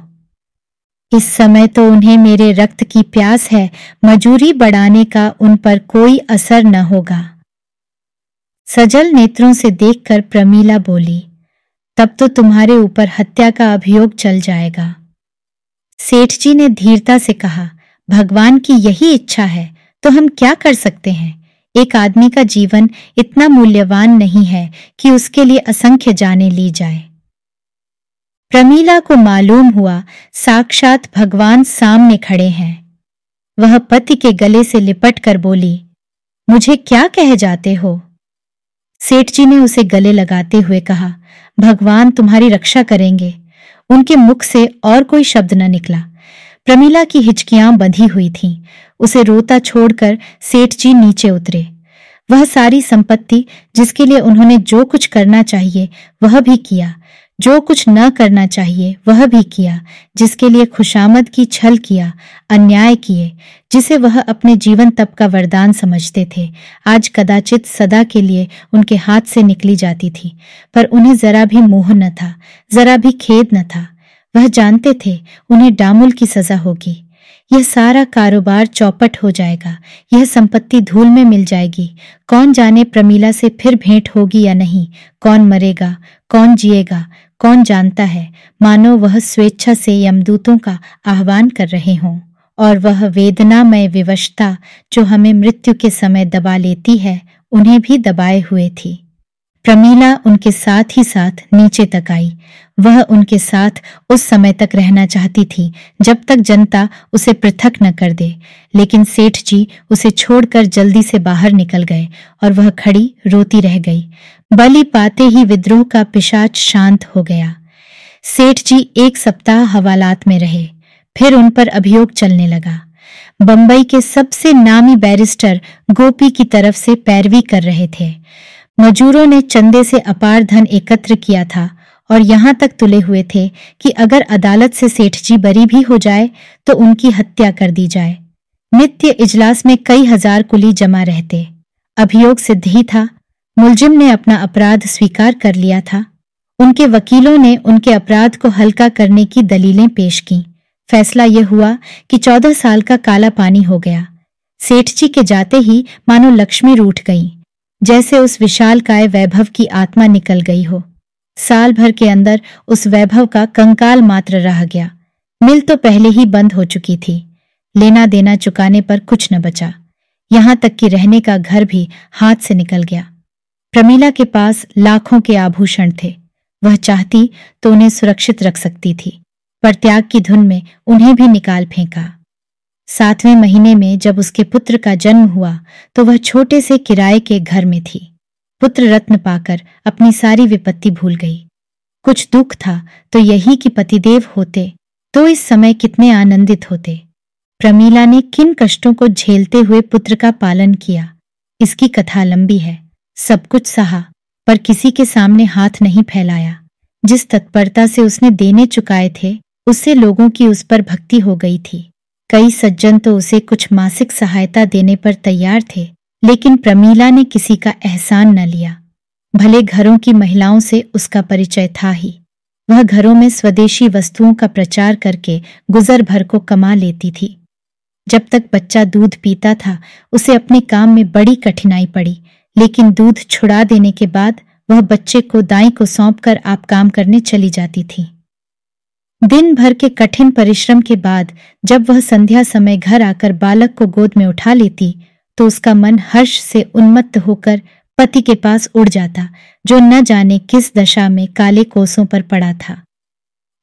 इस समय तो उन्हें मेरे रक्त की प्यास है, मजूरी बढ़ाने का उन पर कोई असर न होगा। सजल नेत्रों से देखकर प्रमीला बोली, तब तो तुम्हारे ऊपर हत्या का अभियोग चल जाएगा। सेठ जी ने धीरता से कहा, भगवान की यही इच्छा है तो हम क्या कर सकते हैं? एक आदमी का जीवन इतना मूल्यवान नहीं है कि उसके लिए असंख्य जानें ली जाए। प्रमीला को मालूम हुआ साक्षात भगवान सामने खड़े हैं। वह पति के गले से लिपट कर बोली, मुझे क्या कहे जाते हो? सेठ जी ने उसे गले लगाते हुए कहा, भगवान तुम्हारी रक्षा करेंगे। उनके मुख से और कोई शब्द न निकला। प्रमीला की हिचकियां बंधी हुई थीं। उसे रोता छोड़कर सेठ जी नीचे उतरे। वह सारी संपत्ति जिसके लिए उन्होंने जो कुछ करना चाहिए वह भी किया, जो कुछ न करना चाहिए वह भी किया, जिसके लिए खुशामद की छल किया, अन्याय किए, जिसे वह अपने जीवन तप का वरदान समझते थे, आज कदाचित सदा के लिए उनके हाथ से निकली जाती थी। पर उन्हें जरा भी मोह न था, जरा भी खेद न था। वह जानते थे उन्हें डामुल की सजा होगी। यह सारा कारोबार चौपट हो जाएगा, यह संपत्ति धूल में मिल जाएगी। कौन जाने प्रमीला से फिर भेंट होगी या नहीं, कौन मरेगा, कौन जिएगा, कौन जानता है। मानो वह स्वेच्छा से यमदूतों का आह्वान कर रहे हों, और वह वेदनामय विवशता जो हमें मृत्यु के समय दबा लेती है, उन्हें भी दबाए हुए थी। प्रमीला उनके साथ ही साथ नीचे तक आई। वह उनके साथ उस समय तक रहना चाहती थी जब तक जनता उसे पृथक न कर दे, लेकिन सेठ जी उसे छोड़कर जल्दी से बाहर निकल गए और वह खड़ी रोती रह गई। बलि पाते ही विद्रोह का पिशाच शांत हो गया। सेठ जी 1 सप्ताह हवालात में रहे, फिर उन पर अभियोग चलने लगा। बंबई के सबसे नामी बैरिस्टर गोपी की तरफ से पैरवी कर रहे थे। मजूरों ने चंदे से अपार धन एकत्र किया था और यहाँ तक तुले हुए थे कि अगर अदालत से सेठ जी बरी भी हो जाए तो उनकी हत्या कर दी जाए। नित्य इजलास में कई हजार कुली जमा रहते। अभियोग सिद्ध ही था। मुलजिम ने अपना अपराध स्वीकार कर लिया था। उनके वकीलों ने उनके अपराध को हल्का करने की दलीलें पेश की। फैसला यह हुआ कि 14 साल का काला पानी हो गया। सेठ जी के जाते ही मानो लक्ष्मी रूठ गई, जैसे उस विशालकाय वैभव की आत्मा निकल गई हो। साल भर के अंदर उस वैभव का कंकाल मात्र रह गया। मिल तो पहले ही बंद हो चुकी थी। लेना देना चुकाने पर कुछ न बचा। यहां तक कि रहने का घर भी हाथ से निकल गया। प्रमीला के पास लाखों के आभूषण थे। वह चाहती तो उन्हें सुरक्षित रख सकती थी, पर त्याग की धुन में उन्हें भी निकाल फेंका। 7वें महीने में जब उसके पुत्र का जन्म हुआ तो वह छोटे से किराए के घर में थी। पुत्र रत्न पाकर अपनी सारी विपत्ति भूल गई। कुछ दुख था तो यही कि पतिदेव होते तो इस समय कितने आनंदित होते। प्रमीला ने किन कष्टों को झेलते हुए पुत्र का पालन किया, इसकी कथा लंबी है। सब कुछ सहा, पर किसी के सामने हाथ नहीं फैलाया। जिस तत्परता से उसने देने चुकाए थे, उससे लोगों की उस पर भक्ति हो गई थी। कई सज्जन तो उसे कुछ मासिक सहायता देने पर तैयार थे, लेकिन प्रमीला ने किसी का एहसान न लिया। भले घरों की महिलाओं से उसका परिचय था ही। वह घरों में स्वदेशी वस्तुओं का प्रचार करके गुजर भर को कमा लेती थी। जब तक बच्चा दूध पीता था उसे अपने काम में बड़ी कठिनाई पड़ी, लेकिन दूध छुड़ा देने के बाद वह बच्चे को दाई को सौंपकर आप काम करने चली जाती थी। दिन भर के कठिन परिश्रम के बाद जब वह संध्या समय घर आकर बालक को गोद में उठा लेती तो उसका मन हर्ष से उन्मत्त होकर पति के पास उड़ जाता, जो न जाने किस दशा में काले कोसों पर पड़ा था।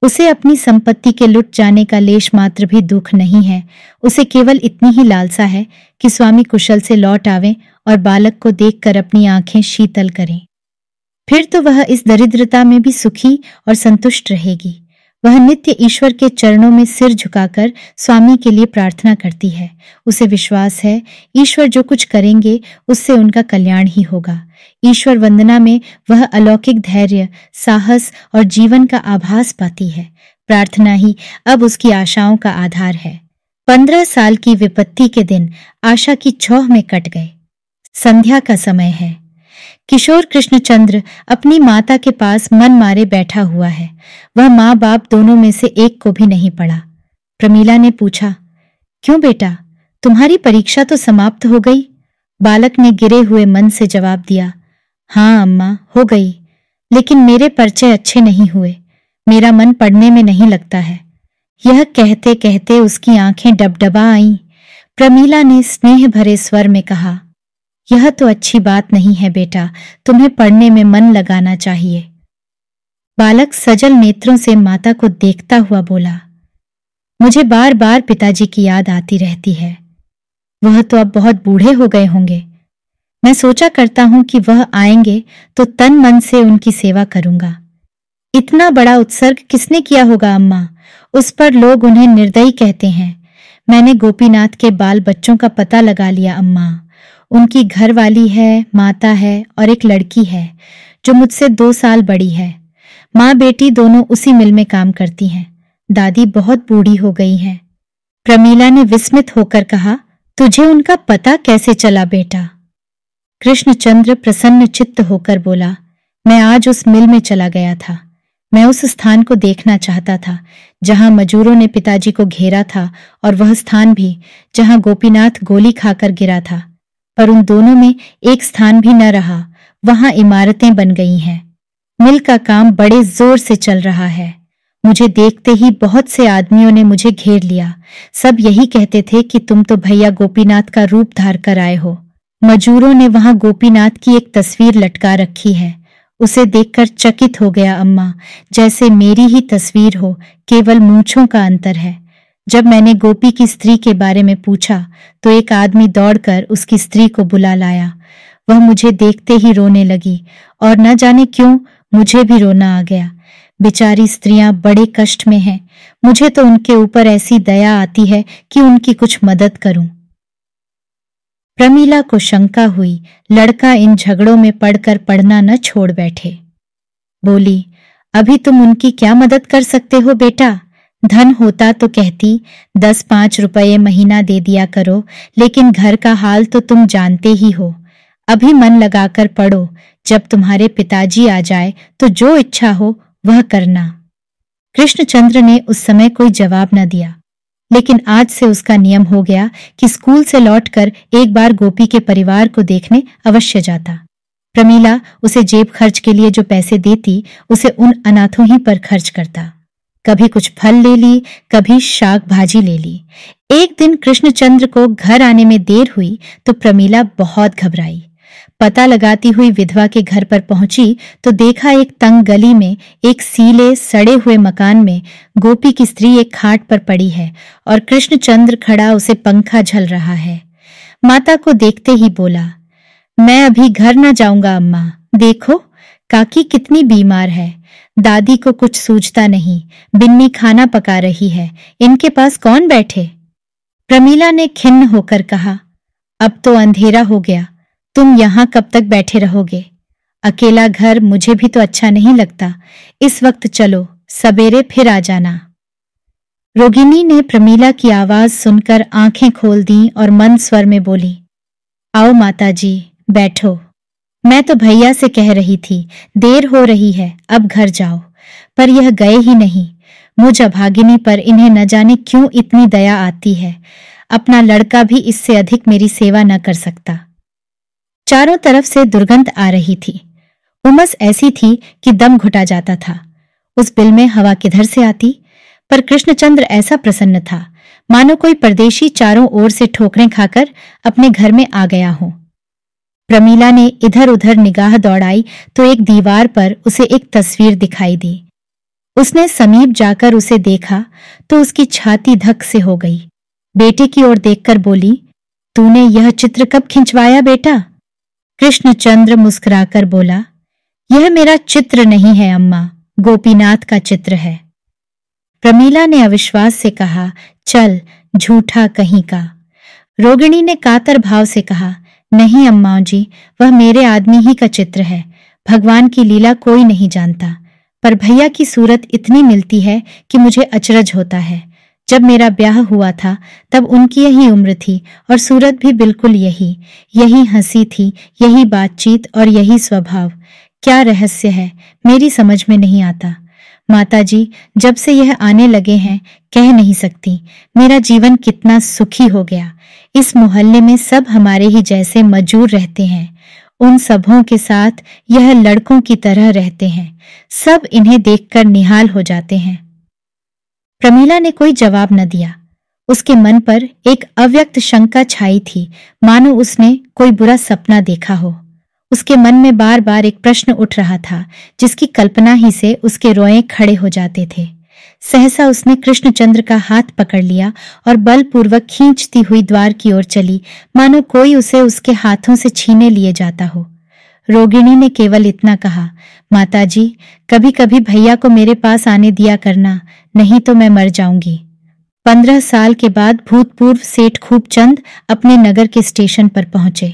उसे अपनी संपत्ति के लुट जाने का लेश मात्र भी दुख नहीं है। उसे केवल इतनी ही लालसा है कि स्वामी कुशल से लौट आवें और बालक को देखकर अपनी आंखें शीतल करें। फिर तो वह इस दरिद्रता में भी सुखी और संतुष्ट रहेगी। वह नित्य ईश्वर के चरणों में सिर झुकाकर स्वामी के लिए प्रार्थना करती है। उसे विश्वास है ईश्वर जो कुछ करेंगे उससे उनका कल्याण ही होगा। ईश्वर वंदना में वह अलौकिक धैर्य, साहस और जीवन का आभास पाती है। प्रार्थना ही अब उसकी आशाओं का आधार है। 15 साल की विपत्ति के दिन आशा की छौह में कट गए। संध्या का समय है। किशोर कृष्णचंद्र अपनी माता के पास मन मारे बैठा हुआ है। वह माँ बाप दोनों में से एक को भी नहीं पढ़ा। प्रमीला ने पूछा, क्यों बेटा, तुम्हारी परीक्षा तो समाप्त हो गई? बालक ने गिरे हुए मन से जवाब दिया, हाँ अम्मा, हो गई, लेकिन मेरे परिचय अच्छे नहीं हुए। मेरा मन पढ़ने में नहीं लगता है। यह कहते कहते उसकी आंखें डबडबा आईं। प्रमीला ने स्नेह भरे स्वर में कहा, यह तो अच्छी बात नहीं है बेटा, तुम्हें पढ़ने में मन लगाना चाहिए। बालक सजल नेत्रों से माता को देखता हुआ बोला, मुझे बार बार पिताजी की याद आती रहती है। वह तो अब बहुत बूढ़े हो गए होंगे। मैं सोचा करता हूं कि वह आएंगे तो तन मन से उनकी सेवा करूंगा। इतना बड़ा उत्सर्ग किसने किया होगा अम्मा? उस पर लोग उन्हें निर्दयी कहते हैं। मैंने गोपीनाथ के बाल बच्चों का पता लगा लिया अम्मा। उनकी घरवाली है, माता है और एक लड़की है जो मुझसे 2 साल बड़ी है। माँ बेटी दोनों उसी मिल में काम करती हैं। दादी बहुत बूढ़ी हो गई है। प्रमीला ने विस्मित होकर कहा, तुझे उनका पता कैसे चला बेटा? कृष्णचंद्र प्रसन्न चित्त होकर बोला, मैं आज उस मिल में चला गया था। मैं उस स्थान को देखना चाहता था जहां मजूरों ने पिताजी को घेरा था, और वह स्थान भी जहां गोपीनाथ गोली खाकर गिरा था। पर उन दोनों में एक स्थान भी न रहा। वहां इमारतें बन गई हैं। मिल का काम बड़े जोर से चल रहा है। मुझे देखते ही बहुत से आदमियों ने मुझे घेर लिया। सब यही कहते थे कि तुम तो भैया गोपीनाथ का रूप धार कर आए हो। मजूरों ने वहां गोपीनाथ की एक तस्वीर लटका रखी है। उसे देखकर चकित हो गया अम्मा, जैसे मेरी ही तस्वीर हो, केवल मूंछों का अंतर है। जब मैंने गोपी की स्त्री के बारे में पूछा तो एक आदमी दौड़कर उसकी स्त्री को बुला लाया। वह मुझे देखते ही रोने लगी और न जाने क्यों मुझे भी रोना आ गया। बेचारी स्त्रियां बड़े कष्ट में हैं। मुझे तो उनके ऊपर ऐसी दया आती है कि उनकी कुछ मदद करूं। प्रमीला को शंका हुई लड़का इन झगड़ों में पड़कर पढ़ना न छोड़ बैठे। बोली, अभी तुम उनकी क्या मदद कर सकते हो बेटा? धन होता तो कहती 10-5 रुपये महीना दे दिया करो, लेकिन घर का हाल तो तुम जानते ही हो। अभी मन लगाकर पढ़ो, जब तुम्हारे पिताजी आ जाए तो जो इच्छा हो वह करना। कृष्णचंद्र ने उस समय कोई जवाब न दिया, लेकिन आज से उसका नियम हो गया कि स्कूल से लौटकर एक बार गोपी के परिवार को देखने अवश्य जाता। प्रमीला उसे जेब खर्च के लिए जो पैसे देती, उसे उन अनाथों ही पर खर्च करता। कभी कुछ फल ले ली, कभी शाक भाजी ले ली। एक दिन कृष्णचंद्र को घर आने में देर हुई तो प्रमीला बहुत घबराई। पता लगाती हुई विधवा के घर पर पहुंची तो देखा एक तंग गली में एक सीले सड़े हुए मकान में गोपी की स्त्री एक खाट पर पड़ी है और कृष्णचंद्र खड़ा उसे पंखा झल रहा है। माता को देखते ही बोला, मैं अभी घर न जाऊंगा अम्मा, देखो काकी कितनी बीमार है। दादी को कुछ सूझता नहीं, बिन्नी खाना पका रही है, इनके पास कौन बैठे? प्रमीला ने खिन्न होकर कहा, अब तो अंधेरा हो गया, तुम यहां कब तक बैठे रहोगे? अकेला घर मुझे भी तो अच्छा नहीं लगता। इस वक्त चलो, सवेरे फिर आ जाना। रोगिणी ने प्रमीला की आवाज सुनकर आंखें खोल दी और मंद स्वर में बोली, आओ माताजी, बैठो। मैं तो भैया से कह रही थी, देर हो रही है, अब घर जाओ, पर यह गए ही नहीं। मुझ अभागिनी पर इन्हें न जाने क्यों इतनी दया आती है। अपना लड़का भी इससे अधिक मेरी सेवा न कर सकता। चारों तरफ से दुर्गंध आ रही थी। उमस ऐसी थी कि दम घुटा जाता था। उस बिल में हवा किधर से आती? पर कृष्णचंद्र ऐसा प्रसन्न था, मानो कोई परदेशी चारों ओर से ठोकरें खाकर अपने घर में आ गया हो। प्रमीला ने इधर उधर निगाह दौड़ाई तो एक दीवार पर उसे एक तस्वीर दिखाई दी। उसने समीप जाकर उसे देखा तो उसकी छाती धक से हो गई। बेटे की ओर देखकर बोली, तूने यह चित्र कब खिंचवाया बेटा? कृष्णचंद्र मुस्कुराकर बोला, यह मेरा चित्र नहीं है अम्मा, गोपीनाथ का चित्र है। प्रमीला ने अविश्वास से कहा, चल झूठा कहीं का। रोगिणी ने कातर भाव से कहा, नहीं अम्मा जी, वह मेरे आदमी ही का चित्र है। भगवान की लीला कोई नहीं जानता, पर भैया की सूरत इतनी मिलती है कि मुझे अचरज होता है। जब मेरा ब्याह हुआ था तब उनकी यही उम्र थी और सूरत भी बिल्कुल यही हंसी थी, यही बातचीत और यही स्वभाव। क्या रहस्य है, मेरी समझ में नहीं आता। माताजी, जब से यह आने लगे हैं, कह नहीं सकती मेरा जीवन कितना सुखी हो गया। इस मोहल्ले में सब हमारे ही जैसे मजूर रहते हैं। उन सबों के साथ यह लड़कों की तरह रहते हैं। सब इन्हें देखकर निहाल हो जाते हैं। प्रमीला ने कोई जवाब न दिया। उसके मन पर एक अव्यक्त शंका छाई थी, मानो उसने कोई बुरा सपना देखा हो। उसके मन में बार बार एक प्रश्न उठ रहा था, जिसकी कल्पना ही से उसके रोए खड़े हो जाते थे। सहसा उसने कृष्णचंद्र का हाथ पकड़ लिया और बलपूर्वक खींचती हुई द्वार की ओर चली, मानो कोई उसे उसके हाथों से छीने लिए जाता हो। रोगिणी ने केवल इतना कहा, माताजी, कभी कभी भैया को मेरे पास आने दिया करना, नहीं तो मैं मर जाऊंगी। 15 साल के बाद भूतपूर्व सेठ खूबचंद अपने नगर के स्टेशन पर पहुंचे।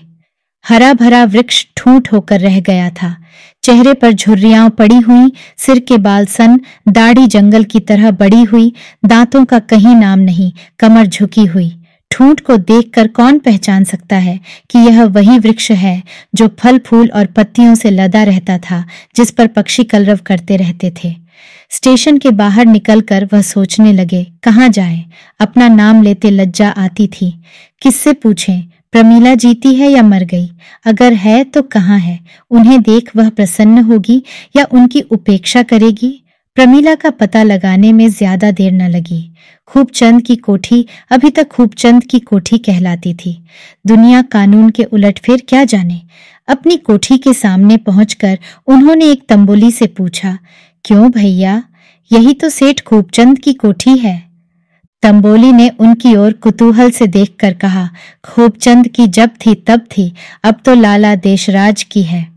हरा भरा वृक्ष ठूंठ होकर रह गया था। चेहरे पर झुर्रियां पड़ी हुई, सिर के बाल सन, दाढ़ी जंगल की तरह बड़ी हुई, दांतों का कहीं नाम नहीं, कमर झुकी हुई। ठूंठ को देखकर कौन पहचान सकता है कि यह वही वृक्ष है जो फल फूल और पत्तियों से लदा रहता था, जिस पर पक्षी कलरव करते रहते थे। स्टेशन के बाहर निकलकर वह सोचने लगे, कहाँ जाए? अपना नाम लेते लज्जा आती थी। किससे पूछें, प्रमीला जीती है या मर गई? अगर है तो कहाँ है? उन्हें देख वह प्रसन्न होगी या उनकी उपेक्षा करेगी? प्रमीला का पता लगाने में ज्यादा देर न लगी। खूबचंद की कोठी अभी तक खूबचंद की कोठी कहलाती थी। दुनिया कानून के उलटफेर क्या जाने। अपनी कोठी के सामने पहुंचकर उन्होंने एक तंबोली से पूछा, क्यों भैया, यही तो सेठ खूबचंद की कोठी है। तंबोली ने उनकी ओर कुतूहल से देखकर कहा, खूबचंद की जब थी तब थी, अब तो लाला देशराज की है।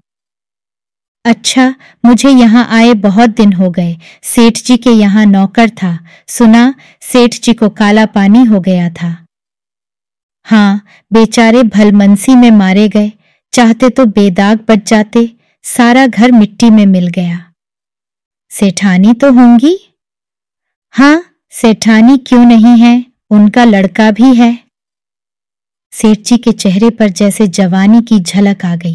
अच्छा, मुझे यहाँ आए बहुत दिन हो गए। सेठ जी के यहाँ नौकर था, सुना सेठ जी को काला पानी हो गया था। हाँ, बेचारे भलमनसी में मारे गए, चाहते तो बेदाग बच जाते, सारा घर मिट्टी में मिल गया। सेठानी तो होंगी? हाँ, सेठानी क्यों नहीं है, उनका लड़का भी है। सेठ जी के चेहरे पर जैसे जवानी की झलक आ गई।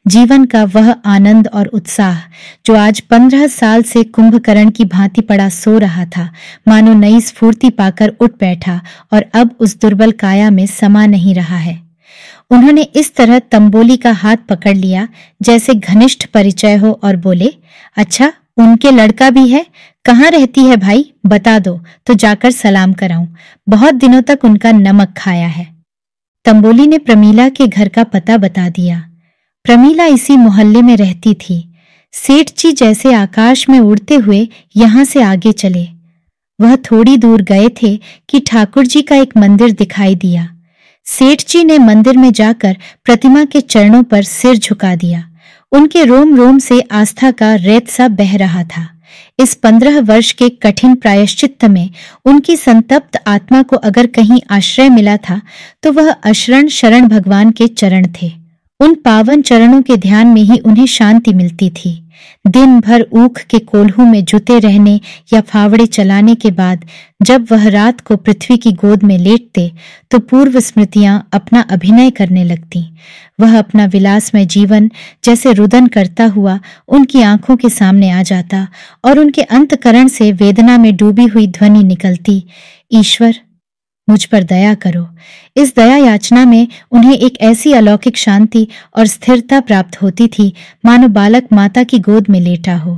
जीवन का वह आनंद और उत्साह जो आज 15 साल से कुंभकर्ण की भांति पड़ा सो रहा था, मानो नई स्फूर्ति पाकर उठ बैठा और अब उस दुर्बल काया में समा नहीं रहा है। उन्होंने इस तरह तंबोली का हाथ पकड़ लिया जैसे घनिष्ठ परिचय हो और बोले, अच्छा, उनके लड़का भी है? कहाँ रहती है भाई, बता दो तो जाकर सलाम कराऊं। बहुत दिनों तक उनका नमक खाया है। तंबोली ने प्रमीला के घर का पता बता दिया। प्रमीला इसी मोहल्ले में रहती थी। सेठ जी जैसे आकाश में उड़ते हुए यहां से आगे चले। वह थोड़ी दूर गए थे कि ठाकुर जी का एक मंदिर दिखाई दिया। सेठ जी ने मंदिर में जाकर प्रतिमा के चरणों पर सिर झुका दिया। उनके रोम रोम से आस्था का रेत सा बह रहा था। इस 15 वर्ष के कठिन प्रायश्चित्त में उनकी संतप्त आत्मा को अगर कहीं आश्रय मिला था तो वह अशरण शरण भगवान के चरण थे। उन पावन चरणों के ध्यान में ही उन्हें शांति मिलती थी। दिन भर ऊख के कोल्हू में जुटे रहने या फावड़े चलाने के बाद जब वह रात को पृथ्वी की गोद में लेटते तो पूर्व स्मृतियां अपना अभिनय करने लगती। वह अपना विलासमय जीवन जैसे रुदन करता हुआ उनकी आंखों के सामने आ जाता और उनके अंतकरण से वेदना में डूबी हुई ध्वनि निकलती, ईश्वर मुझ पर दया करो। इस दया याचना में उन्हें एक ऐसी अलौकिक शांति और स्थिरता प्राप्त होती थी मानो बालक माता की गोद में लेटा हो।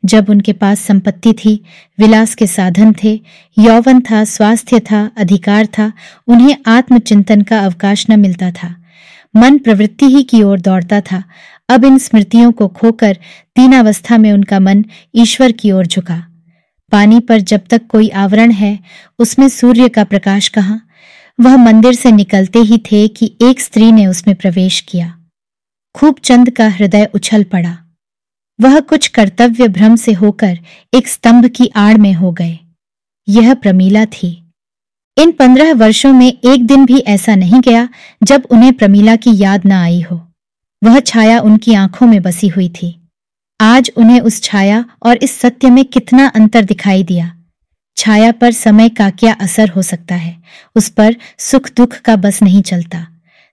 जब उनके पास संपत्ति थी, विलास के साधन थे, यौवन था, स्वास्थ्य था, अधिकार था, उन्हें आत्मचिंतन का अवकाश न मिलता था। मन प्रवृत्ति ही की ओर दौड़ता था। अब इन स्मृतियों को खोकर दीनावस्था में उनका मन ईश्वर की ओर झुका। पानी पर जब तक कोई आवरण है, उसमें सूर्य का प्रकाश कहाँ? वह मंदिर से निकलते ही थे कि एक स्त्री ने उसमें प्रवेश किया। खूबचंद का हृदय उछल पड़ा। वह कुछ कर्तव्य भ्रम से होकर एक स्तंभ की आड़ में हो गए। यह प्रमीला थी। इन 15 वर्षों में एक दिन भी ऐसा नहीं गया जब उन्हें प्रमीला की याद न आई हो। वह छाया उनकी आंखों में बसी हुई थी। आज उन्हें उस छाया और इस सत्य में कितना अंतर दिखाई दिया। छाया पर समय का क्या असर हो सकता है, उस पर सुख दुख का बस नहीं चलता।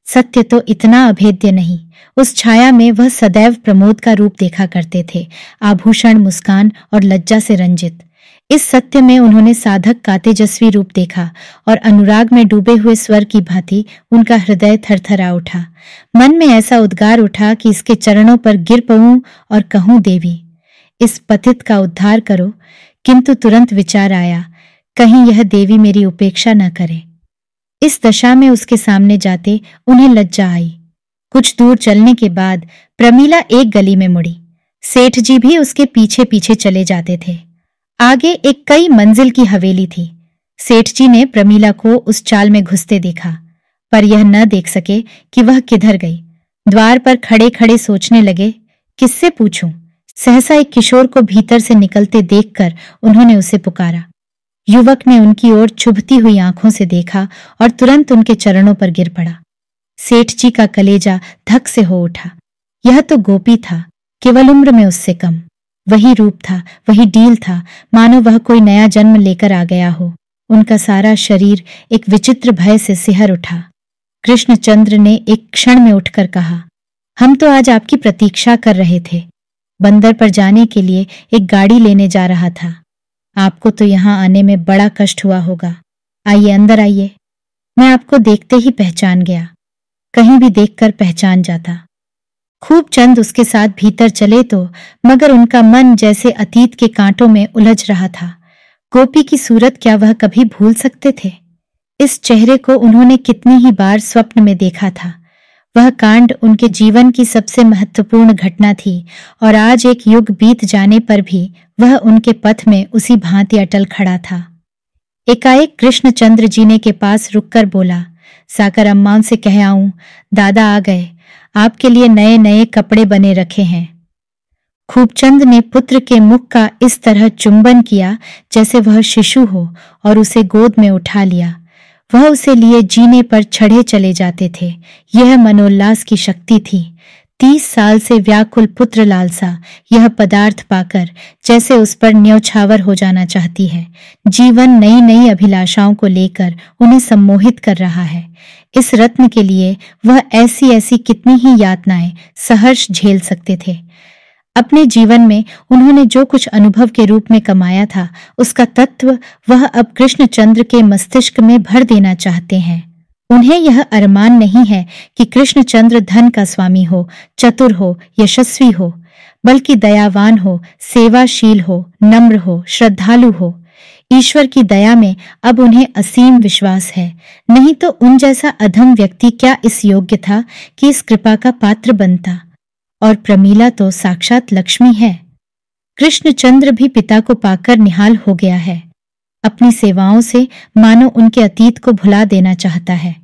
सत्य तो इतना अभेद्य नहीं। उस छाया में वह सदैव प्रमोद का रूप देखा करते थे, आभूषण, मुस्कान और लज्जा से रंजित। इस सत्य में उन्होंने साधक का तेजस्वी रूप देखा और अनुराग में डूबे हुए स्वर की भांति उनका हृदय थरथरा उठा। मन में ऐसा उद्गार उठा कि इसके चरणों पर गिर पड़ूं और कहूं, देवी इस पतित का उद्धार करो। किंतु तुरंत विचार आया, कहीं यह देवी मेरी उपेक्षा न करे। इस दशा में उसके सामने जाते उन्हें लज्जा आई। कुछ दूर चलने के बाद प्रमीला एक गली में मुड़ी। सेठ जी भी उसके पीछे पीछे चले जाते थे। आगे एक कई मंजिल की हवेली थी। सेठ जी ने प्रमीला को उस चाल में घुसते देखा, पर यह न देख सके कि वह किधर गई। द्वार पर खड़े खड़े सोचने लगे, किससे पूछूं? सहसा एक किशोर को भीतर से निकलते देखकर उन्होंने उसे पुकारा। युवक ने उनकी ओर चुभती हुई आंखों से देखा और तुरंत उनके चरणों पर गिर पड़ा। सेठ जी का कलेजा धक से हो उठा। यह तो गोपी था, केवल उम्र में उससे कम। वही रूप था, वही डील था, मानो वह कोई नया जन्म लेकर आ गया हो। उनका सारा शरीर एक विचित्र भय से सिहर उठा। कृष्णचंद्र ने एक क्षण में उठकर कहा, हम तो आज आपकी प्रतीक्षा कर रहे थे। बंदर पर जाने के लिए एक गाड़ी लेने जा रहा था। आपको तो यहाँ आने में बड़ा कष्ट हुआ होगा। आइए, अंदर आइए। मैं आपको देखते ही पहचान गया, कहीं भी देखकर पहचान जाता। खूबचंद उसके साथ भीतर चले तो मगर उनका मन जैसे अतीत के कांटों में उलझ रहा था। गोपी की सूरत क्या वह कभी भूल सकते थे? इस चेहरे को उन्होंने कितनी ही बार स्वप्न में देखा था। वह कांड उनके जीवन की सबसे महत्वपूर्ण घटना थी और आज एक युग बीत जाने पर भी वह उनके पथ में उसी भांति अटल खड़ा था। एकाएक कृष्णचंद्र जीने के पास रुककर बोला, साकर अम्मा से कह आऊं, दादा आ गए, आपके लिए नए नए कपड़े बने रखे हैं। खूबचंद ने पुत्र के मुख का इस तरह चुंबन किया जैसे वह शिशु हो और उसे गोद में उठा लिया। वह उसे लिए जीने पर चढ़े चले जाते थे। यह मनोल्लास की शक्ति थी। 30 साल से व्याकुल पुत्र लालसा यह पदार्थ पाकर जैसे उस पर न्यौछावर हो जाना चाहती है। जीवन नई नई अभिलाषाओं को लेकर उन्हें सम्मोहित कर रहा है। इस रत्न के लिए वह ऐसी ऐसी कितनी ही यातनाएं सहर्ष झेल सकते थे। अपने जीवन में उन्होंने जो कुछ अनुभव के रूप में कमाया था, उसका तत्व वह अब कृष्णचंद्र के मस्तिष्क में भर देना चाहते हैं। उन्हें यह अरमान नहीं है कि कृष्णचंद्र धन का स्वामी हो, चतुर हो, यशस्वी हो, बल्कि दयावान हो, सेवाशील हो, नम्र हो, श्रद्धालु हो। ईश्वर की दया में अब उन्हें असीम विश्वास है। नहीं तो उन जैसा अधम व्यक्ति क्या इस योग्य था कि इस कृपा का पात्र बनता। और प्रमीला तो साक्षात लक्ष्मी है। कृष्णचंद्र भी पिता को पाकर निहाल हो गया है। अपनी सेवाओं से मानो उनके अतीत को भुला देना चाहता है।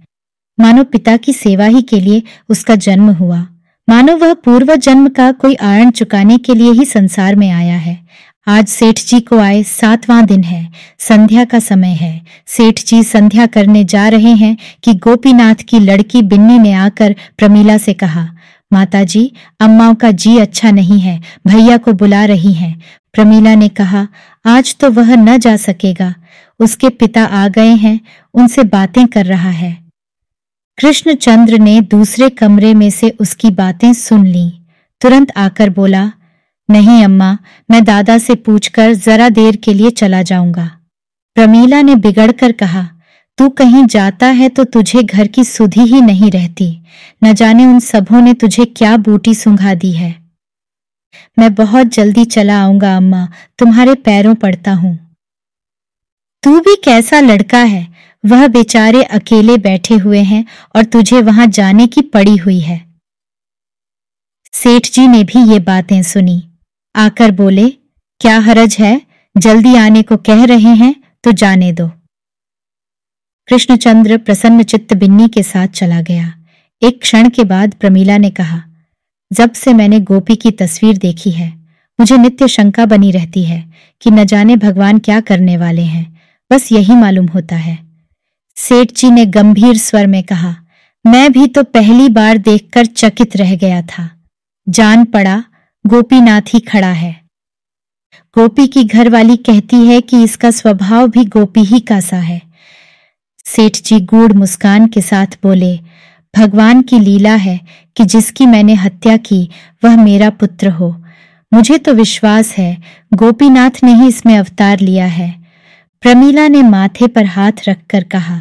मानो पिता की सेवा ही के लिए उसका जन्म हुआ। मानो वह पूर्व जन्म का कोई आरण चुकाने के लिए ही संसार में आया है। आज सेठ जी को आए 7वां दिन है। संध्या का समय है। सेठ जी संध्या करने जा रहे हैं कि गोपीनाथ की लड़की बिन्नी ने आकर प्रमीला से कहा, माताजी, अम्माओं का जी अच्छा नहीं है, भैया को बुला रही हैं। प्रमीला ने कहा, आज तो वह न जा सकेगा, उसके पिता आ गए हैं, उनसे बातें कर रहा है। कृष्णचंद्र ने दूसरे कमरे में से उसकी बातें सुन लीं। तुरंत आकर बोला, नहीं अम्मा, मैं दादा से पूछकर जरा देर के लिए चला जाऊंगा। प्रमीला ने बिगड़कर कहा, तू कहीं जाता है तो तुझे घर की सुधि ही नहीं रहती। न जाने उन सबों ने तुझे क्या बूटी सुंघा दी है। मैं बहुत जल्दी चला आऊंगा अम्मा, तुम्हारे पैरों पड़ता हूं। तू भी कैसा लड़का है, वह बेचारे अकेले बैठे हुए हैं और तुझे वहां जाने की पड़ी हुई है। सेठ जी ने भी ये बातें सुनी। आकर बोले, क्या हरज है, जल्दी आने को कह रहे हैं तो जाने दो। कृष्णचंद्र प्रसन्न चित्त बिन्नी के साथ चला गया। एक क्षण के बाद प्रमीला ने कहा, जब से मैंने गोपी की तस्वीर देखी है, मुझे नित्य शंका बनी रहती है कि न जाने भगवान क्या करने वाले हैं। बस यही मालूम होता है। सेठ जी ने गंभीर स्वर में कहा, मैं भी तो पहली बार देखकर चकित रह गया था। जान पड़ा गोपीनाथ ही खड़ा है। गोपी की घरवाली कहती है कि इसका स्वभाव भी गोपी ही का सा है। सेठ जी गूढ़ मुस्कान के साथ बोले, भगवान की लीला है कि जिसकी मैंने हत्या की वह मेरा पुत्र हो। मुझे तो विश्वास है गोपीनाथ ने ही इसमें अवतार लिया है। प्रमीला ने माथे पर हाथ रखकर कहा,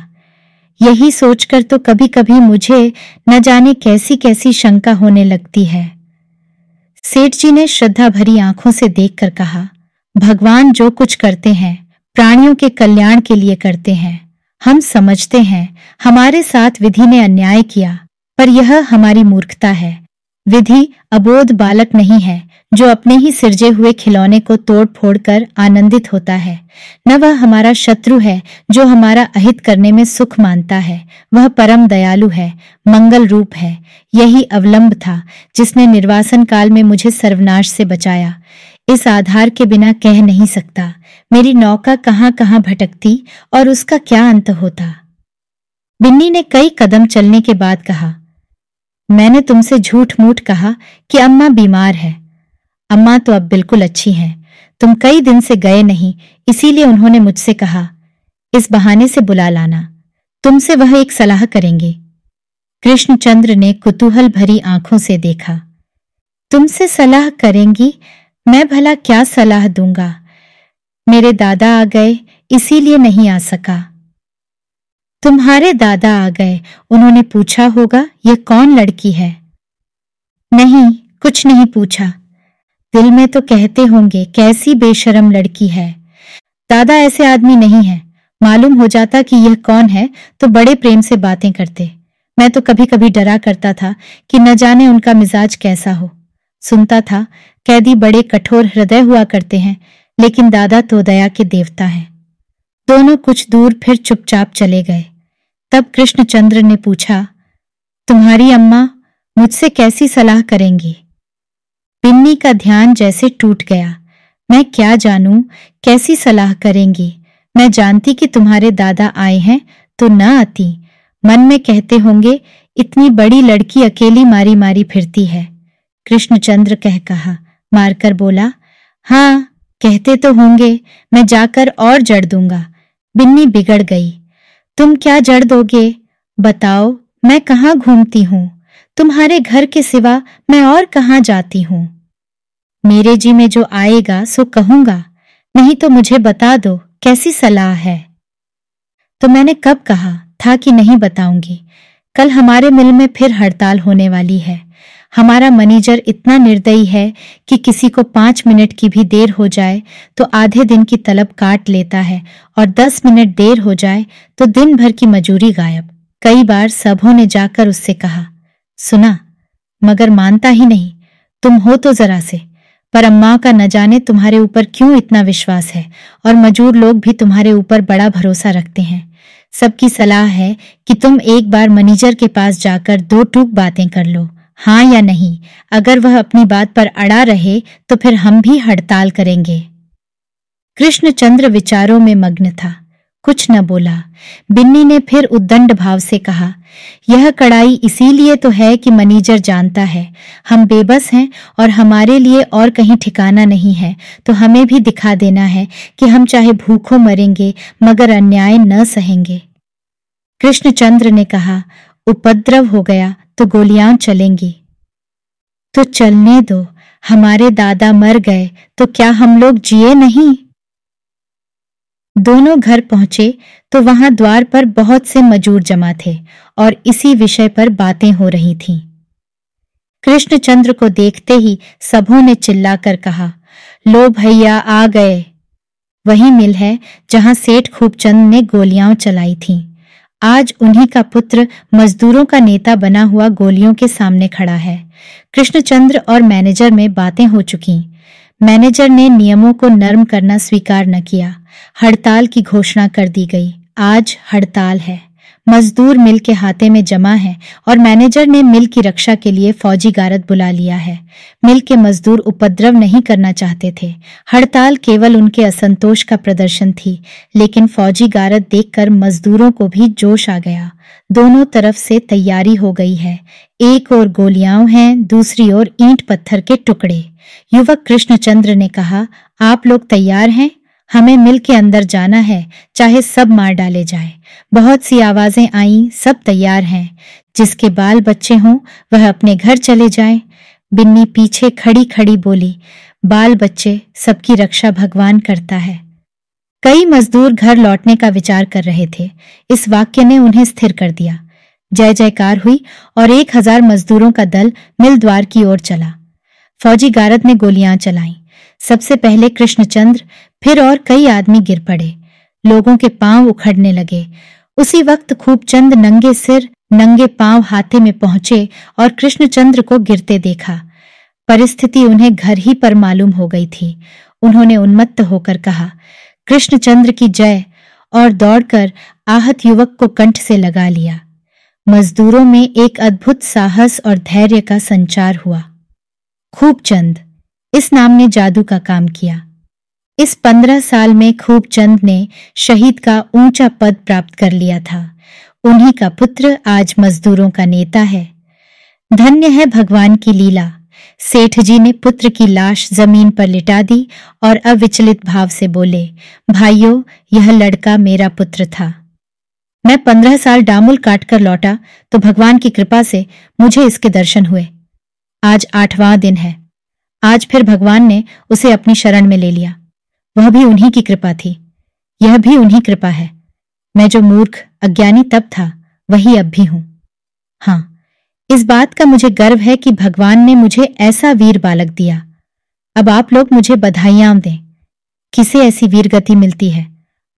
यही सोचकर तो कभी कभी मुझे न जाने कैसी कैसी शंका होने लगती है। सेठ जी ने श्रद्धा भरी आंखों से देखकर कहा, भगवान जो कुछ करते हैं प्राणियों के कल्याण के लिए करते हैं। हम समझते हैं हमारे साथ विधि ने अन्याय किया, पर यह हमारी मूर्खता है। विधि अबोध बालक नहीं है जो अपने ही सिरजे हुए खिलौने को तोड़ फोड़ कर आनंदित होता है। न वह हमारा शत्रु है जो हमारा अहित करने में सुख मानता है। वह परम दयालु है, मंगल रूप है। यही अवलंब था जिसने निर्वासन काल में मुझे सर्वनाश से बचाया। इस आधार के बिना कह नहीं सकता मेरी नौका कहां कहां भटकती और उसका क्या अंत होता। बिन्नी ने कई कदम चलने के बाद कहा, मैंने तुमसे झूठ मूठ कहा कि अम्मा बीमार है। अम्मा तो अब बिल्कुल अच्छी हैं। तुम कई दिन से गए नहीं, इसीलिए उन्होंने मुझसे कहा इस बहाने से बुला लाना, तुमसे वह एक सलाह करेंगे। कृष्णचंद्र ने कुतूहल भरी आंखों से देखा। तुमसे सलाह करेंगी? मैं भला क्या सलाह दूंगा? मेरे दादा आ गए इसीलिए नहीं आ सका। तुम्हारे दादा आ गए, उन्होंने पूछा होगा ये कौन लड़की है? नहीं, कुछ नहीं पूछा। दिल में तो कहते होंगे कैसी बेशरम लड़की है। दादा ऐसे आदमी नहीं है। मालूम हो जाता कि यह कौन है तो बड़े प्रेम से बातें करते। मैं तो कभी कभी डरा करता था कि न जाने उनका मिजाज कैसा हो। सुनता था कैदी बड़े कठोर हृदय हुआ करते हैं, लेकिन दादा तो दया के देवता हैं। दोनों कुछ दूर फिर चुपचाप चले गए। तब कृष्णचंद्र ने पूछा, तुम्हारी अम्मा मुझसे कैसी सलाह करेंगी? बिन्नी का ध्यान जैसे टूट गया। मैं क्या जानूं कैसी सलाह करेंगी? मैं जानती कि तुम्हारे दादा आए हैं तो न आती। मन में कहते होंगे इतनी बड़ी लड़की अकेली मारी मारी फिरती है। कृष्णचंद्र कह कहा, मारकर बोला, हाँ कहते तो होंगे, मैं जाकर और जड़ दूंगा। बिन्नी बिगड़ गई। तुम क्या जड़ दोगे? बताओ, मैं कहाँ घूमती हूँ? तुम्हारे घर के सिवा मैं और कहाँ जाती हूँ? मेरे जी में जो आएगा सो कहूंगा, नहीं तो मुझे बता दो, कैसी सलाह है? तो मैंने कब कहा था कि नहीं बताऊंगी? कल हमारे मिल में फिर हड़ताल होने वाली है। हमारा मैनेजर इतना निर्दयी है कि किसी को 5 मिनट की भी देर हो जाए तो आधे दिन की तलब काट लेता है, और 10 मिनट देर हो जाए तो दिन भर की मजूरी गायब। कई बार सबों ने जाकर उससे कहा, सुना, मगर मानता ही नहीं। तुम हो तो जरा से, पर अम्मा का न जाने तुम्हारे ऊपर क्यों इतना विश्वास है, और मजूर लोग भी तुम्हारे ऊपर बड़ा भरोसा रखते हैं। सबकी सलाह है कि तुम एक बार मैनेजर के पास जाकर 2 टूक बातें कर लो, हाँ या नहीं। अगर वह अपनी बात पर अड़ा रहे तो फिर हम भी हड़ताल करेंगे। कृष्णचंद्र विचारों में मग्न था, कुछ न बोला। बिन्नी ने फिर उद्दंड भाव से कहा, यह कड़ाई इसीलिए तो है कि मैनेजर जानता है हम बेबस हैं और हमारे लिए और कहीं ठिकाना नहीं है, तो हमें भी दिखा देना है कि हम चाहे भूखों मरेंगे मगर अन्याय न सहेंगे। कृष्णचंद्र ने कहा, उपद्रव हो गया तो गोलियां चलेंगी। तो चलने दो, हमारे दादा मर गए तो क्या हम लोग जिए नहीं? दोनों घर पहुंचे तो वहां द्वार पर बहुत से मजूर जमा थे और इसी विषय पर बातें हो रही थीं। कृष्णचंद्र को देखते ही सबों ने चिल्लाकर कहा, लो भैया आ गए। वही मिल है जहां सेठ खूबचंद ने गोलियां चलाई थीं। आज उन्हीं का पुत्र मजदूरों का नेता बना हुआ गोलियों के सामने खड़ा है। कृष्णचंद्र और मैनेजर में बातें हो चुकी। मैनेजर ने नियमों को नर्म करना स्वीकार न किया। हड़ताल की घोषणा कर दी गई। आज हड़ताल है। मजदूर मिल के हाथे में जमा है और मैनेजर ने मिल की रक्षा के लिए फौजी गारद बुला लिया है। मिल के मजदूर उपद्रव नहीं करना चाहते थे। हड़ताल केवल उनके असंतोष का प्रदर्शन थी, लेकिन फौजी गारद देखकर मजदूरों को भी जोश आ गया। दोनों तरफ से तैयारी हो गई है। एक ओर गोलियां हैं, दूसरी ओर ईंट पत्थर के टुकड़े। युवक कृष्णचंद्र ने कहा, आप लोग तैयार हैं? हमें मिल के अंदर जाना है, चाहे सब मार डाले जाए। बहुत सी आवाजें आईं, सब तैयार हैं। जिसके बाल बच्चे हों वह अपने घर चले जाए। बिन्नी पीछे खड़ी खड़ी बोली, बाल बच्चे सबकी रक्षा भगवान करता है। कई मजदूर घर लौटने का विचार कर रहे थे। इस वाक्य ने उन्हें स्थिर कर दिया। जय जयकार हुई और 1000 मजदूरों का दल मिल द्वार की ओर चला। फौजी गारद ने गोलियां चलाईं। सबसे पहले कृष्णचंद्र, फिर और कई आदमी गिर पड़े। लोगों के पांव उखड़ने लगे। उसी वक्त खूबचंद नंगे सिर नंगे पांव हाथे में पहुंचे और कृष्णचंद्र को गिरते देखा। परिस्थिति उन्हें घर ही पर मालूम हो गई थी। उन्होंने उन्मत्त होकर कहा, कृष्णचंद्र की जय, और दौड़कर आहत युवक को कंठ से लगा लिया। मजदूरों में एक अद्भुत साहस और धैर्य का संचार हुआ। खूबचंद, इस नाम ने जादू का काम किया। इस 15 साल में खूबचंद ने शहीद का ऊंचा पद प्राप्त कर लिया था। उन्हीं का पुत्र आज मजदूरों का नेता है। धन्य है भगवान की लीला। सेठ जी ने पुत्र की लाश जमीन पर लिटा दी और अविचलित भाव से बोले, भाइयों, यह लड़का मेरा पुत्र था। मैं 15 साल डामुल काटकर लौटा तो भगवान की कृपा से मुझे इसके दर्शन हुए। आज 8वां दिन है। आज फिर भगवान ने उसे अपनी शरण में ले लिया। वह भी उन्हीं की कृपा थी। यह भी उन्हीं कृपा है। मैं जो मूर्ख अज्ञानी तब था, वही अब भी हूं। हाँ, इस बात का मुझे गर्व है कि भगवान ने मुझे ऐसा वीर बालक दिया। अब आप लोग मुझे बधाइयां दें। किसे ऐसी वीर गति मिलती है?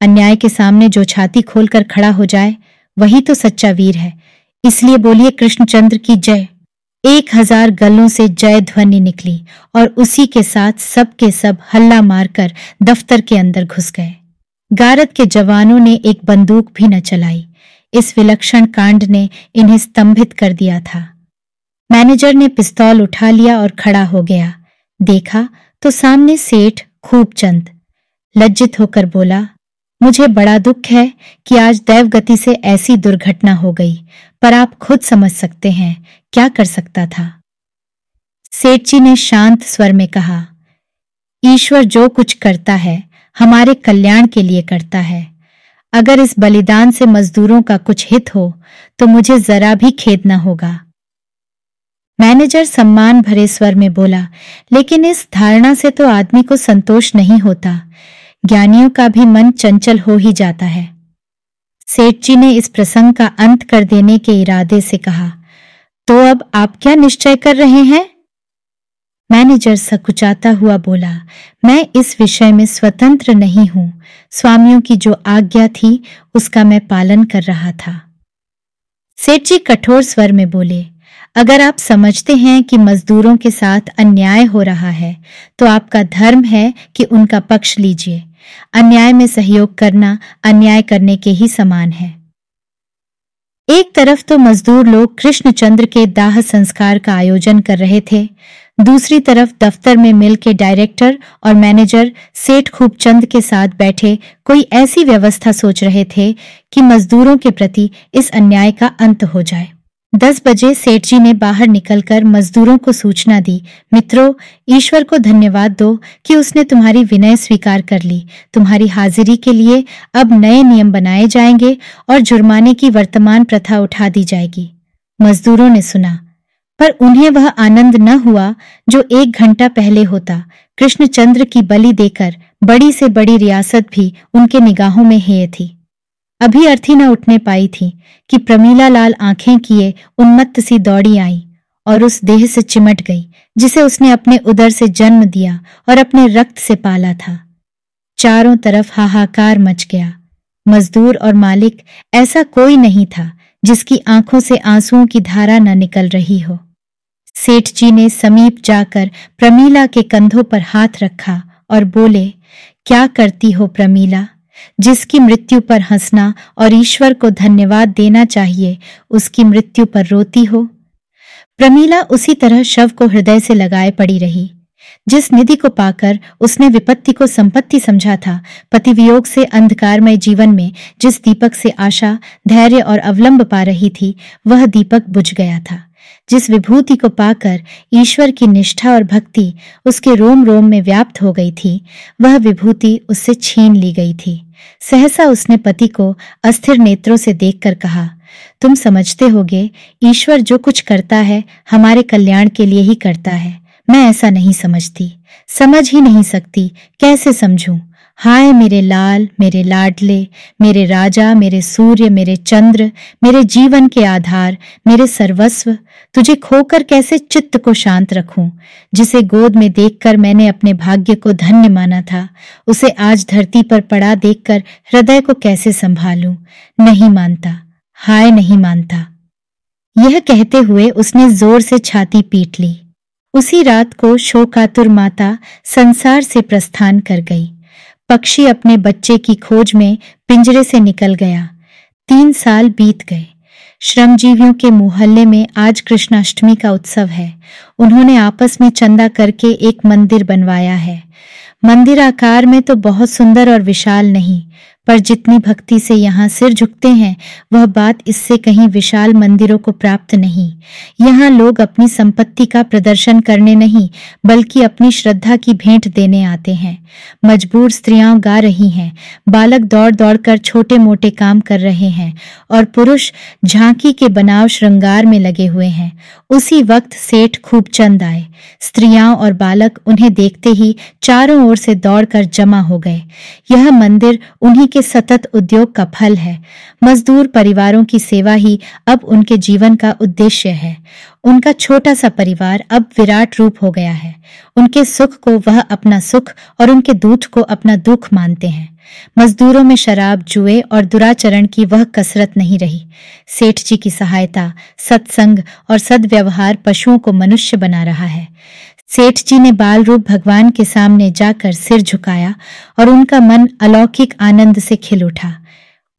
अन्याय के सामने जो छाती खोलकर खड़ा हो जाए, वही तो सच्चा वीर है। इसलिए बोलिए कृष्णचंद्र की जय। 1000 गलों से जय ध्वनि निकली और उसी के साथ सब के सब हल्ला मारकर दफ्तर के अंदर घुस गए। गारद के जवानों ने एक बंदूक भी न चलाई। इस विलक्षण कांड ने इन्हें स्तंभित कर दिया था। मैनेजर ने पिस्तौल उठा लिया और खड़ा हो गया। देखा तो सामने सेठ खूबचंद। लज्जित होकर बोला, मुझे बड़ा दुख है कि आज दैवगति से ऐसी दुर्घटना हो गई, पर आप खुद समझ सकते हैं क्या कर सकता था। सेठ जी ने शांत स्वर में कहा, ईश्वर जो कुछ करता है हमारे कल्याण के लिए करता है। अगर इस बलिदान से मजदूरों का कुछ हित हो तो मुझे जरा भी खेद न होगा। मैनेजर सम्मान भरे स्वर में बोला, लेकिन इस धारणा से तो आदमी को संतोष नहीं होता। ज्ञानियों का भी मन चंचल हो ही जाता है। सेठ जी ने इस प्रसंग का अंत कर देने के इरादे से कहा, तो अब आप क्या निश्चय कर रहे हैं? मैनेजर सकुचाता हुआ बोला, मैं इस विषय में स्वतंत्र नहीं हूं। स्वामियों की जो आज्ञा थी उसका मैं पालन कर रहा था। सेठ जी कठोर स्वर में बोले, अगर आप समझते हैं कि मजदूरों के साथ अन्याय हो रहा है तो आपका धर्म है कि उनका पक्ष लीजिए। अन्याय में सहयोग करना अन्याय करने के ही समान है। एक तरफ तो मजदूर लोग कृष्णचंद्र के दाह संस्कार का आयोजन कर रहे थे, दूसरी तरफ दफ्तर में मिल के डायरेक्टर और मैनेजर सेठ खूबचंद के साथ बैठे कोई ऐसी व्यवस्था सोच रहे थे कि मजदूरों के प्रति इस अन्याय का अंत हो जाए। 10 बजे सेठ जी ने बाहर निकलकर मजदूरों को सूचना दी, मित्रों, ईश्वर को धन्यवाद दो कि उसने तुम्हारी विनय स्वीकार कर ली। तुम्हारी हाजिरी के लिए अब नए नियम बनाए जाएंगे और जुर्माने की वर्तमान प्रथा उठा दी जाएगी। मजदूरों ने सुना, पर उन्हें वह आनंद न हुआ जो 1 घंटा पहले होता। कृष्णचंद्र की बलि देकर बड़ी से बड़ी रियासत भी उनके निगाहों में हेय थी। अभी अर्थी न उठने पाई थी कि प्रमीला लाल आंखें किए उन्मत्त सी दौड़ी आई और उस देह से चिमट गई जिसे उसने अपने उदर से जन्म दिया और अपने रक्त से पाला था। चारों तरफ हाहाकार मच गया। मजदूर और मालिक, ऐसा कोई नहीं था जिसकी आंखों से आंसुओं की धारा न निकल रही हो। सेठ जी ने समीप जाकर प्रमीला के कंधों पर हाथ रखा और बोले, क्या करती हो प्रमीला? जिसकी मृत्यु पर हंसना और ईश्वर को धन्यवाद देना चाहिए, उसकी मृत्यु पर रोती हो। प्रमीला उसी तरह शव को हृदय से लगाए पड़ी रही। जिस निधि को पाकर उसने विपत्ति को संपत्ति समझा था, पतिवियोग से अंधकारमय जीवन में जिस दीपक से आशा, धैर्य और अवलंब पा रही थी, वह दीपक बुझ गया था। जिस विभूति को पाकर ईश्वर की निष्ठा और भक्ति उसके रोम रोम में व्याप्त हो गई थी, वह विभूति उससे छीन ली गई थी। सहसा उसने पति को अस्थिर नेत्रों से देखकर कहा, तुम समझते होगे, ईश्वर जो कुछ करता है हमारे कल्याण के लिए ही करता है। मैं ऐसा नहीं समझती, समझ ही नहीं सकती, कैसे समझूं? हाय मेरे लाल, मेरे लाडले, मेरे राजा, मेरे सूर्य, मेरे चंद्र, मेरे जीवन के आधार, मेरे सर्वस्व, तुझे खोकर कैसे चित्त को शांत रखूं? जिसे गोद में देखकर मैंने अपने भाग्य को धन्य माना था, उसे आज धरती पर पड़ा देखकर हृदय को कैसे संभालूं? नहीं मानता, हाय नहीं मानता। यह कहते हुए उसने जोर से छाती पीट ली। उसी रात को शोकातुर माता संसार से प्रस्थान कर गई। पक्षी अपने बच्चे की खोज में पिंजरे से निकल गया। 3 साल बीत गए। श्रमजीवियों के मोहल्ले में आज कृष्णाष्टमी का उत्सव है। उन्होंने आपस में चंदा करके एक मंदिर बनवाया है। मंदिर आकार में तो बहुत सुंदर और विशाल नहीं, पर जितनी भक्ति से यहाँ सिर झुकते हैं, वह बात इससे कहीं विशाल मंदिरों को प्राप्त नहीं। यहाँ लोग अपनी संपत्ति का प्रदर्शन करने नहीं, बल्कि अपनी श्रद्धा की भेंट देने आते हैं। मजबूर स्त्रियां गा रही हैं, बालक दौड़ दौड़कर छोटे मोटे काम कर रहे हैं और पुरुष झांकी के बनाव श्रृंगार में लगे हुए हैं। उसी वक्त सेठ खूबचंद आए। स्त्रियां और बालक उन्हें देखते ही चारों ओर से दौड़कर जमा हो गए। यह मंदिर उन्हीं के सतत उद्योग का फल है। मजदूर परिवारों की सेवा ही अब उनके जीवन का उद्देश्य है। उनका छोटा सा परिवार अब विराट रूप हो गया है। उनके सुख को वह अपना सुख और उनके दुख को अपना दुख मानते हैं। मजदूरों में शराब, जुए और दुराचरण की वह कसरत नहीं रही। सेठ जी की सहायता, सत्संग और सद्व्यवहार पशुओं को मनुष्य बना रहा है। सेठ जी ने बाल रूप भगवान के सामने जाकर सिर झुकाया और उनका मन अलौकिक आनंद से खिल उठा।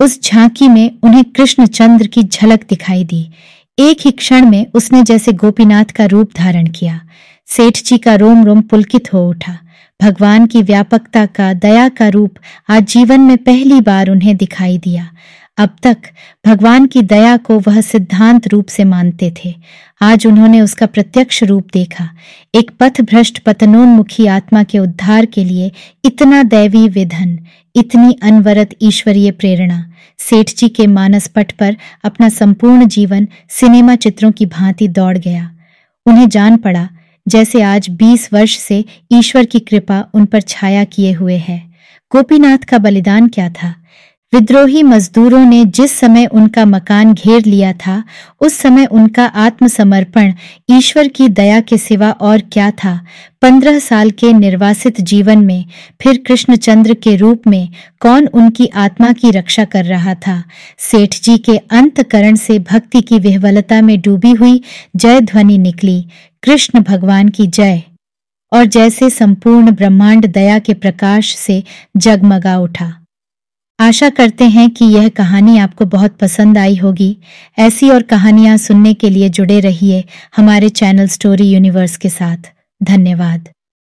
उस झांकी में उन्हें कृष्णचंद्र की झलक दिखाई दी। एक ही क्षण में उसने जैसे गोपीनाथ का रूप धारण किया। सेठ जी का रोम रोम पुलकित हो उठा। भगवान की व्यापकता का, दया का रूप आज जीवन में पहली बार उन्हें दिखाई दिया। अब तक भगवान की दया को वह सिद्धांत रूप से मानते थे। आज उन्होंने उसका प्रत्यक्ष रूप देखा। एक पथभ्रष्ट पतनोन्मुखी आत्मा के उद्धार के लिए इतना दैवी विधन, इतनी अनवरत ईश्वरीय प्रेरणा। सेठ जी के मानस पट पर अपना संपूर्ण जीवन सिनेमा चित्रों की भांति दौड़ गया। उन्हें जान पड़ा जैसे आज 20 वर्ष से ईश्वर की कृपा उन पर छाया किए हुए है। गोपीनाथ का बलिदान क्या था? विद्रोही मजदूरों ने जिस समय उनका मकान घेर लिया था, उस समय उनका आत्मसमर्पण ईश्वर की दया के सिवा और क्या था? 15 साल के निर्वासित जीवन में फिर कृष्णचंद्र के रूप में कौन उनकी आत्मा की रक्षा कर रहा था? सेठ जी के अंतकरण से भक्ति की विह्वलता में डूबी हुई जय ध्वनि निकली, कृष्ण भगवान की जय। और जैसे संपूर्ण ब्रह्मांड दया के प्रकाश से जगमगा उठा। आशा करते हैं कि यह कहानी आपको बहुत पसंद आई होगी। ऐसी और कहानियां सुनने के लिए जुड़े रहिए हमारे चैनल स्टोरी यूनिवर्स के साथ। धन्यवाद।